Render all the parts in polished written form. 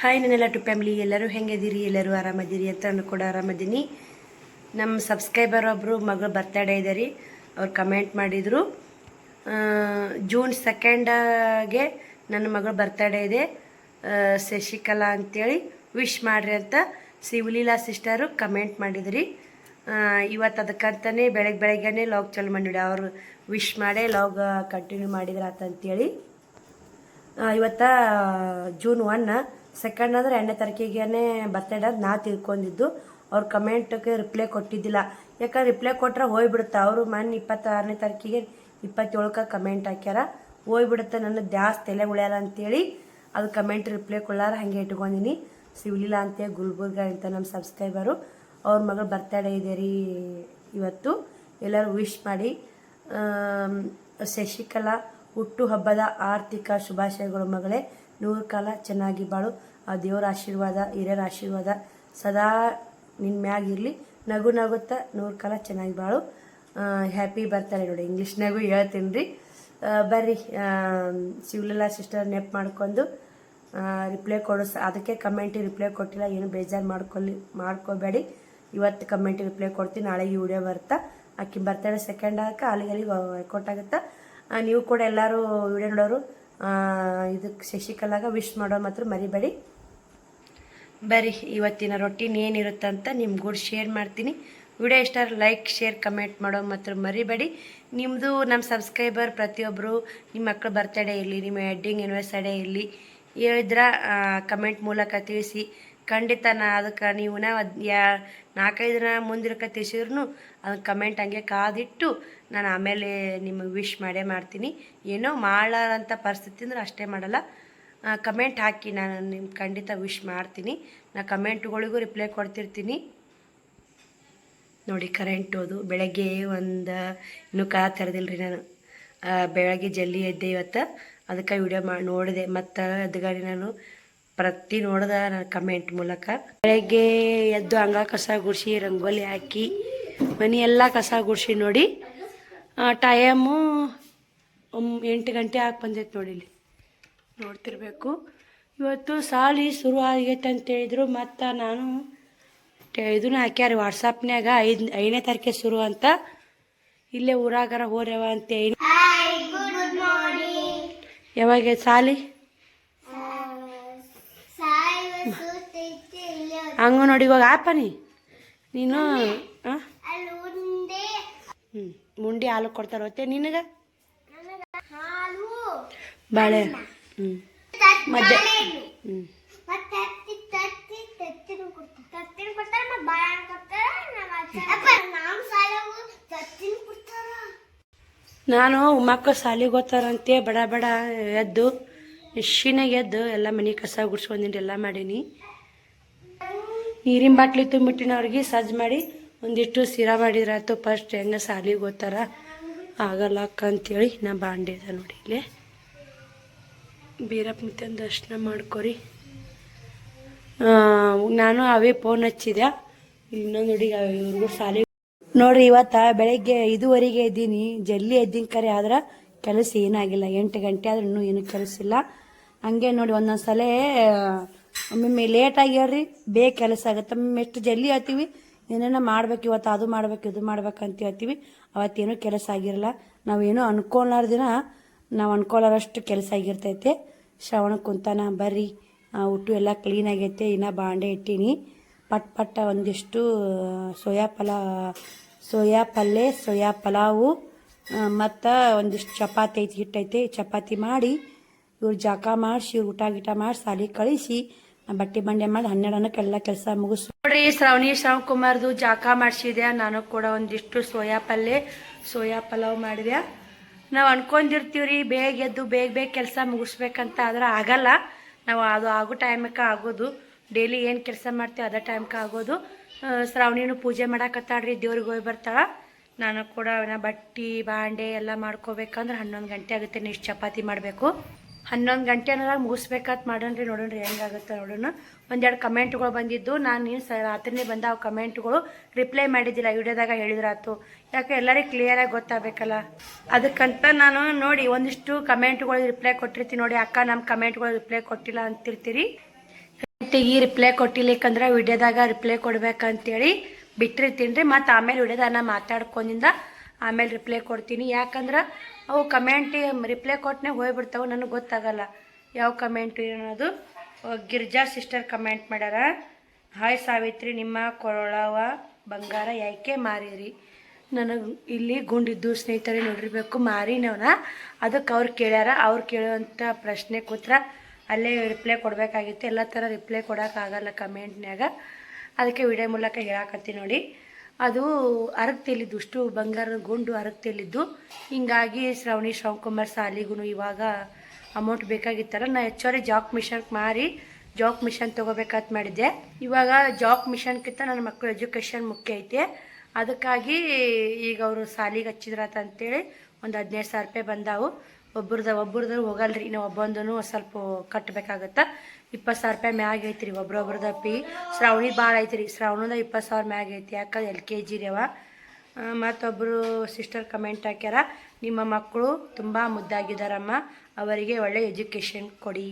Hi ನನ್ನೆಲ್ಲ to family ಎಲ್ಲರೂ ಹೆಂಗಿದ್ದೀರಿ, ಎಲ್ಲರೂ ಆರಾಮದಿರಿ ಅಂತ ನಾನು ಕೂಡ ಆರಾಮದೀನಿ. ನಮ್ಮ ಸಬ್ಸ್ಕ್ರೈಬರ್ ಒಬ್ಬರು ಮಗಳು ಬರ್ತಡೇ ಇದೆ ರೀ. ಅವ್ರು ಕಮೆಂಟ್ ಮಾಡಿದರು, ಜೂನ್ 2ಗೆ ನನ್ನ ಮಗಳು ಬರ್ತಡೇ ಇದೆ, ಶಶಿಕಲಾ ಅಂತೇಳಿ ವಿಶ್ ಮಾಡಿರಿ ಅಂತ ಶಿವಲೀಲಾ ಸಿಸ್ಟರು ಕಮೆಂಟ್ ಮಾಡಿದ್ರಿ. ಇವತ್ತು ಅದಕ್ಕಂತಲೇ ಬೆಳಗ್ಗೆನೇ ಲಾಗ್ ಚಾಲು ಮಾಡಿಬಿಡಿ. ಅವರು ವಿಶ್ ಮಾಡೇ ಲಾಗ್ ಕಂಟಿನ್ಯೂ ಮಾಡಿದ್ರ ಅಂತಂತೇಳಿ. ಇವತ್ತು ಜೂನ್ 1, 2 ಅಂದರೆ 2ನೇ ತಾರೀಕಿಗೆ ಬರ್ತಡೇ ಅಂತ ನಾ ತಿಳ್ಕೊಂಡಿದ್ದು. ಅವ್ರ ಕಮೆಂಟ್ಗೆ ರಿಪ್ಲೈ ಕೊಟ್ಟಿದ್ದಿಲ್ಲ, ಯಾಕಂದ್ರೆ ರಿಪ್ಲೈ ಕೊಟ್ಟರೆ ಹೋಗ್ಬಿಡುತ್ತೆ. ಅವರು ಮೊನ್ನೆ 26ನೇ ತಾರೀಕಿಗೆ 27ಕ್ಕೆ ಕಮೆಂಟ್ ಹಾಕ್ಯಾರ, ಹೋಗ್ಬಿಡುತ್ತೆ, ನನ್ನ ಜಾಸ್ತಿ ತಲೆ ಉಳ್ಯಾರ ಅಂತೇಳಿ ಅದು ಕಮೆಂಟ್ ರಿಪ್ಲೈ ಕೊಡಾರ ಹಾಗೆ ಇಟ್ಕೊಂಡಿನಿ. ಶಿವಲೀಲಾ ಅಂತೇಳಿ ಗುಲ್ಬರ್ಗ ಅಂತ ನಮ್ಮ ಸಬ್ಸ್ಕ್ರೈಬರು, ಅವ್ರ ಮಗಳು ಬರ್ತಡೇ ಇದೆ ರೀ ಇವತ್ತು. ಎಲ್ಲರೂ ವಿಶ್ ಮಾಡಿ. ಶಶಿಕಲಾ ಹುಟ್ಟು ಹಬ್ಬದ ಆರ್ಥಿಕ ಶುಭಾಶಯಗಳು ಮಗಳೇ. 100 ಕಾಲ ಚೆನ್ನಾಗಿ ಬಾಳು. ಆ ದೇವರ ಆಶೀರ್ವಾದ, ಹಿರಿಯರ ಆಶೀರ್ವಾದ ಸದಾ ನಿನ್ನ ಮ್ಯಾಗಿರಲಿ. ನಗು ನಗುತ್ತಾ 100 ಕಾಲ ಚೆನ್ನಾಗಿ ಬಾಳು. ಹ್ಯಾಪಿ ಬರ್ತಡೇ ನೋಡಿ, ಇಂಗ್ಲೀಷ್ನಾಗೂ ಹೇಳ್ತೀನಿ ರೀ. ಬರ್ರಿ, ಶಿವಲೀಲಾ ಸಿಸ್ಟರ್ ನೆಪ್ ಮಾಡ್ಕೊಂಡು ರಿಪ್ಲೈ ಕೊಡು. ಅದಕ್ಕೆ ಕಮೆಂಟಿಗೆ ರಿಪ್ಲೈ ಕೊಟ್ಟಿಲ್ಲ, ಏನು ಬೇಜಾರು ಮಾಡ್ಕೋಬೇಡಿ. ಇವತ್ತು ಕಮೆಂಟಿಗೆ ರಿಪ್ಲೈ ಕೊಡ್ತೀನಿ, ನಾಳೆ ಈ ವಿಡಿಯೋ ಬರ್ತಾ. ಆಕೆ ಬರ್ತಡೇ 2 ಅಲ್ಲಿಗೆ ಕೊಟ್ಟಾಗುತ್ತಾ. ನೀವು ಕೂಡ ಎಲ್ಲರೂ ವಿಡಿಯೋ ನೋಡೋರು ಇದಕ್ಕೆ ಶಶಿಕಲಾಗ ವಿಶ್ ಮಾಡೋ ಮಾತ್ರ ಮರಿಬೇಡಿ. ಬರ್ರಿ, ಇವತ್ತಿನ ರೊಟೀನ್ ಏನಿರುತ್ತಂತ ನಿಮ್ಗೂ ಶೇರ್ ಮಾಡ್ತೀನಿ. ವಿಡಿಯೋ ಇಷ್ಟ ಲೈಕ್, ಶೇರ್, ಕಮೆಂಟ್ ಮಾಡೋ ಮಾತ್ರ ಮರಿಬೇಡಿ. ನಿಮ್ಮದು ನಮ್ಮ ಸಬ್ಸ್ಕ್ರೈಬರ್ ಪ್ರತಿಯೊಬ್ಬರು ನಿಮ್ಮ ಮಕ್ಕಳ ಬರ್ತಡೇ ಇರಲಿ, ನಿಮ್ಮ ವೆಡ್ಡಿಂಗ್ ಆ್ಯನಿವರ್ಸರಿ ಇರಲಿ ಹೇಳಿದ್ರೆ ಕಮೆಂಟ್ ಮೂಲಕ ತಿಳಿಸಿ. ಖಂಡಿತ ಅದಕ್ಕೆ ನೀವು 4-5 ದಿನ ಮುಂದಿರಕ್ಕೆ ತಿಳಿಸಿದ್ರು ಅದಕ್ಕೆ ಕಮೆಂಟ್ ಹಂಗೆ ಕಾದಿಟ್ಟು ನಾನು ಆಮೇಲೆ ನಿಮಗೆ ವಿಶ್ ಮಾಡೇ ಮಾಡ್ತೀನಿ. ಏನೋ ಮಾಡಾರಂಥ ಪರಿಸ್ಥಿತಿ ಅಂದ್ರೆ ಅಷ್ಟೇ ಮಾಡಲ್ಲ, ಕಮೆಂಟ್ ಹಾಕಿ ನಾನು ನಿಮ್ಗೆ ಖಂಡಿತ ವಿಶ್ ಮಾಡ್ತೀನಿ. ನಾ ಕಮೆಂಟ್ಗಳಿಗೂ ರಿಪ್ಲೈ ಕೊಡ್ತಿರ್ತೀನಿ ನೋಡಿ. ಕರೆಂಟ್ ಹೋದು ಬೆಳಗ್ಗೆ ಇನ್ನೂ ತೆರೆದಿಲ್ಲ ರೀ. ನಾನು ಬೆಳಗ್ಗೆ ಜಲ್ದಿ ಎದ್ದೆ ಇವತ್ತು, ಅದಕ್ಕೆ ವಿಡಿಯೋ ನೋಡಿದೆ. ಮತ್ತು ಅದ್ಗಾಡಿ ನಾನು ನೋಡ್ದೆ ನಾನು ಕಮೆಂಟ್ ಮೂಲಕ. ಬೆಳಗ್ಗೆ ಎದ್ದು ಅಂಗ ಕಸ ಗುಡಿಸಿ ರಂಗೋಲಿ ಹಾಕಿ ಮನೆ ಎಲ್ಲ ಕಸ ಗುಡಿಸಿ ನೋಡಿ. ಟೈಮು 8 ಗಂಟೆ ಹಾಕಿ ಬಂದೈತೆ ನೋಡಿ, ಇಲ್ಲಿ ನೋಡ್ತಿರ್ಬೇಕು. ಇವತ್ತು ಸಾಲಿ ಶುರು ಆಗೈತೆ ಅಂತೇಳಿದ್ರು. ಮತ್ತು ನಾನು ಇದನ್ನು ಹಾಕ್ಯಾರ ವಾಟ್ಸಪ್ನ್ಯಾಗ 5ನೇ ತಾರೀಕಿಗೆ ಶುರು ಅಂತ. ಇಲ್ಲೇ ಊರಾಗಾರ ಹೋರ್ಯವ ಅಂತ ಯಾವಾಗ ಸಾಲಿ ಹಂಗ ನೋಡಿ. ಇವಾಗ ಆಪನಿ ನೀನು ಮುಂಡಿ ಹಾಲು ಕೊಡ್ತಾರ ಹೊತ್ತೆ ನಿನಗೆ ಬಾಳೆ ಮಧ್ಯ ನಾನು ಮಕ್ಕಳು ಸಾಲಿಗೆ ಹೋಗ್ತಾರಂತೆ ಬಡ ಬಡ ಎದ್ದು ಶಿನಾಗ ಎದ್ದು ಎಲ್ಲ ಮನೆ ಕಸ ಗುಡ್ಸ್ಕೊಂಡಿನಿ, ಎಲ್ಲ ಮಾಡೀನಿ. ನೀರಿನ ಬಾಟ್ಲಿ ತುಂಬಿಟ್ಟಿನ ಅವ್ರಿಗೆ ಸಜ್ಜು ಮಾಡಿ ಒಂದಿಷ್ಟು ಸಿರಾ ಮಾಡಿದ್ರಾಯ್ತು. ಫಸ್ಟ್ ಹೆಂಗೆ ಸಾಲಿಗೆ ಹೋಗ್ತಾರ ಆಗಲ್ಲ ಅಕ್ಕ ಅಂತೇಳಿ ನಾ ಬಾಂಡಿದ ನೋಡಿ. ಇಲ್ಲೇ ಬೀರಪ್ಪ ಮುತ್ತನ ದರ್ಶನ ಮಾಡ್ಕೊರಿ. ನಾನು ಅವೇ ಫೋನ್ ಹಚ್ಚಿದೆ. ಇನ್ನೊಂದು ನೋಡಿ ಇವ್ರಿಗೂ ಸಾಲಿ ನೋಡ್ರಿ. ಇವತ್ತು ಬೆಳಗ್ಗೆ 5:15 ಎದ್ದೀನಿ, ಜಲ್ದಿ ಎದ್ದಿನ ಕರೆ ಆದ್ರೆ ಕೆಲಸ ಏನಾಗಿಲ್ಲ. 8 ಗಂಟೆ ಆದ್ರೆ ಇನ್ನೂ ಏನೂ ಕೆಲಸ ಇಲ್ಲ. ಹಂಗೆ ನೋಡಿ ಒಂದೊಂದು ಸಲ ಒಮ್ಮೊಮ್ಮೆ ಲೇಟಾಗಿ ಹೇಳ್ರಿ ಬೇಗ ಕೆಲಸ ಆಗುತ್ತೆ. ಒಮ್ಮೊಮ್ಮೆ ಎಷ್ಟು ಜಲ್ದಿ ಹೇಳ್ತೀವಿ ಏನೇನೋ ಮಾಡ್ಬೇಕು, ಇವತ್ತು ಅದು ಮಾಡ್ಬೇಕು ಇದು ಮಾಡ್ಬೇಕಂತ ಹೇಳ್ತೀವಿ, ಅವತ್ತೇನೂ ಕೆಲಸ ಆಗಿರಲ್ಲ. ನಾವೇನೋ ಅನ್ಕೊಳ್ಳಾರ್ದಿನ ನಾವು ಅನ್ಕೊಳ್ಳೋರಷ್ಟು ಕೆಲಸ ಆಗಿರ್ತೈತೆ. ಶ್ರವಣ ಕುಂತಾನ ಬರ್ರಿ. ಊಟ ಎಲ್ಲ ಕ್ಲೀನ್ ಆಗೈತೆ, ಇನ್ನೂ ಬಾಂಡೆ ಇಟ್ಟೀನಿ. ಪಟ್ ಒಂದಿಷ್ಟು ಸೋಯಾ ಪಲ್ಯ ಸೋಯಾ ಪಲಾವು ಮತ್ತು ಒಂದಿಷ್ಟು ಚಪಾತಿ ಐತಿ, ಹಿಟ್ಟೈತೆ. ಚಪಾತಿ ಮಾಡಿ ಇವ್ರು ಜಾಕ ಮಾಡಿಸಿ ಊಟ ಗೀಟ ಮಾಡಿ ಸಾಲಿ ಕಳಿಸಿ ಬಟ್ಟೆ ಬಂಡೆ ಮಾಡಿ 12 ಎಲ್ಲ ಕೆಲಸ ಮುಗಿಸ್ ನೋಡ್ರಿ. ಶ್ರವಣ್ ಕುಮಾರ್ದು ಜಾಕ ಮಾಡಿಸಿದೆ. ನಾನು ಕೂಡ ಒಂದಿಷ್ಟು ಸೋಯಾ ಪಲಾವ್ ಮಾಡಿದೆ. ನಾವು ಅನ್ಕೊಂಡಿರ್ತೀವ್ರಿ ಬೇಗ ಎದ್ದು ಬೇಗ ಕೆಲಸ ಮುಗಿಸ್ಬೇಕಂತ, ಆದ್ರೆ ಆಗಲ್ಲ. ನಾವು ಅದು ಆಗೋ ಟೈಮಕ್ಕೆ ಆಗೋದು. ಡೈಲಿ ಏನು ಕೆಲಸ ಮಾಡ್ತೀವಿ ಅದೇ ಟೈಮ್ಗೆ ಆಗೋದು. ಶ್ರಾವಣಿನೂ ಪೂಜೆ ಮಾಡಾಕತ್ತಾಳ್ರಿ, ದೇವ್ರಿಗೆ ಹೋಗಿ ಬರ್ತಾಳ. ನಾನು ಕೂಡ ಬಟ್ಟೆ ಬಾಂಡೆ ಎಲ್ಲ ಮಾಡ್ಕೋಬೇಕಂದ್ರೆ 11 ಗಂಟೆ ಆಗುತ್ತೆ. ಇಷ್ಟು ಚಪಾತಿ ಮಾಡಬೇಕು, 11 ಗಂಟೆ ಅನ್ನೋದಾಗ ಮುಗಿಸ್ಬೇಕಂತ ಮಾಡೋಣ್ರಿ. ನೋಡೋಣ್ರಿ ಹೆಂಗಾಗುತ್ತೆ ನೋಡೋಣ. ಒಂದೆರಡು ಕಮೆಂಟ್ಗಳು ಬಂದಿದ್ದು, ನಾನು ರಾತ್ರಿನೇ ಬಂದ ಆ ಕಮೆಂಟ್ಗಳು ರಿಪ್ಲೈ ಮಾಡಿದ್ದಿಲ್ಲ. ವಿಡಿಯೋದಾಗ ಹೇಳಿದ್ರಾತು, ಯಾಕೆ ಎಲ್ಲರಿಗೂ ಕ್ಲಿಯರಾಗಿ ಗೊತ್ತಾಗಬೇಕಲ್ಲ. ಅದಕ್ಕಂತ ನಾನು ನೋಡಿ ಒಂದಿಷ್ಟು ಕಮೆಂಟ್ಗಳು ರಿಪ್ಲೈ ಕೊಟ್ಟಿರ್ತೀನಿ ನೋಡಿ. ಅಕ್ಕ ನಮ್ಮ ಕಮೆಂಟ್ಗಳು ರಿಪ್ಲೈ ಕೊಟ್ಟಿಲ್ಲ ಅಂತಿರ್ತೀರಿ. ಕಮೆಂಟಿಗೆ ರಿಪ್ಲೈ ಕೊಟ್ಟಿಲಿಕ್ಕಂದ್ರೆ ವಿಡಿಯೋದಾಗ ರಿಪ್ಲೈ ಕೊಡ್ಬೇಕಂತೇಳಿ ಬಿಟ್ಟಿರ್ತೀನಿ ರೀ. ಮತ್ತು ಆಮೇಲೆ ವಿಡಿಯೋದಾಗ ನಾ ಮಾತಾಡ್ಕೊಂಡಿಂದ ಆಮೇಲೆ ರಿಪ್ಲೈ ಕೊಡ್ತೀನಿ. ಯಾಕಂದ್ರೆ ಅವು ಕಮೆಂಟಿಗೆ ರಿಪ್ಲೈ ಕೊಟ್ಟನೆ ಹೋಗ್ಬಿಡ್ತಾವೆ, ನನಗೆ ಗೊತ್ತಾಗಲ್ಲ ಯಾವ ಕಮೆಂಟ್ ಅನ್ನೋದು. ಗಿರ್ಜಾ ಸಿಸ್ಟರ್ ಕಮೆಂಟ್ ಮಾಡ್ಯಾರ, ಹಾಯ್ ಸಾವಿತ್ರಿ, ನಿಮ್ಮ ಕೊಳವ ಬಂಗಾರ ಯಾಕೆ ಮಾರಿರಿ? ನನಗೆ ಇಲ್ಲಿ ಗುಂಡಿದ್ದು ಸ್ನೇಹಿತರೆ ನೋಡಿರ್ಬೇಕು ಮಾರಿನವನ. ಅದಕ್ಕೆ ಅವ್ರು ಕೇಳ್ಯಾರ. ಅವ್ರು ಕೇಳುವಂಥ ಪ್ರಶ್ನೆ ಕೂತ್ರ ಅಲ್ಲೇ ರಿಪ್ಲೈ ಕೊಡಬೇಕಾಗಿತ್ತು. ಎಲ್ಲ ಥರ ರಿಪ್ಲೈ ಕೊಡೋಕ್ಕಾಗಲ್ಲ ಕಮೆಂಟ್ನ್ಯಾಗ, ಅದಕ್ಕೆ ವಿಡಿಯೋ ಮೂಲಕ ಹೇಳಾಕತ್ತಿ ನೋಡಿ. ಅದು ಅರಗ್ ತೆಲಿದ್ದು, ಅಷ್ಟು ಬಂಗಾರದ ಗುಂಡು ಅರಗ್ ತೆಲಿದ್ದು. ಹಿಂಗಾಗಿ ಶ್ರವಣಿ ಶ್ರವಣಕುಮಾರ್ ಸಾಲಿಗೂ ಇವಾಗ ಅಮೌಂಟ್ ಬೇಕಾಗಿತ್ತಲ್ಲ, ನಾ ಹೆಚ್ಚುವರಿ ಜಾಕ್ ಮಿಷನ್ಗೆ ಮಾರಿ ಜಾಕ್ ಮಿಷನ್ ತೊಗೋಬೇಕಂತ ಮಾಡಿದ್ದೆ. ಇವಾಗ ಜಾಕ್ ಮಿಷನ್ಗಿಂತ ನನ್ನ ಮಕ್ಕಳು ಎಜುಕೇಷನ್ ಮುಖ್ಯ ಐತೆ. ಅದಕ್ಕಾಗಿ ಈಗ ಅವರು ಸಾಲಿಗೆ ಹಚ್ಚಿದ್ರಾತ ಅಂತೇಳಿ ಒಂದು 15,000 ರೂಪಾಯಿ ಬಂದಾವು. ಒಬ್ರದ್ದು ಹೋಗಲ್ರಿ, ನಾವು ಒಬ್ಬೊಂದೂ ಸ್ವಲ್ಪ ಕಟ್ಟಬೇಕಾಗತ್ತೆ. 20,000 ರೂಪಾಯಿ ಮ್ಯಾಗ ಐತ್ರಿ ಒಬ್ರೊಬ್ರದ ಪಿ. ಶ್ರಾವಣಿ ಭಾಳ ಐತ್ರಿ, ಶ್ರಾವಣದ 20,000 ಮ್ಯಾಗ ಐತಿ. ಯಾಕಂದ್ರೆ LKG ರೀ ಅವ. ಮತ್ತೊಬ್ಬರು ಸಿಸ್ಟರ್ ಕಮೆಂಟ್ ಹಾಕ್ಯಾರ, ನಿಮ್ಮ ಮಕ್ಕಳು ತುಂಬ ಮುದ್ದಾಗಿದ್ದಾರಮ್ಮ, ಅವರಿಗೆ ಒಳ್ಳೆ ಎಜುಕೇಷನ್ ಕೊಡಿ.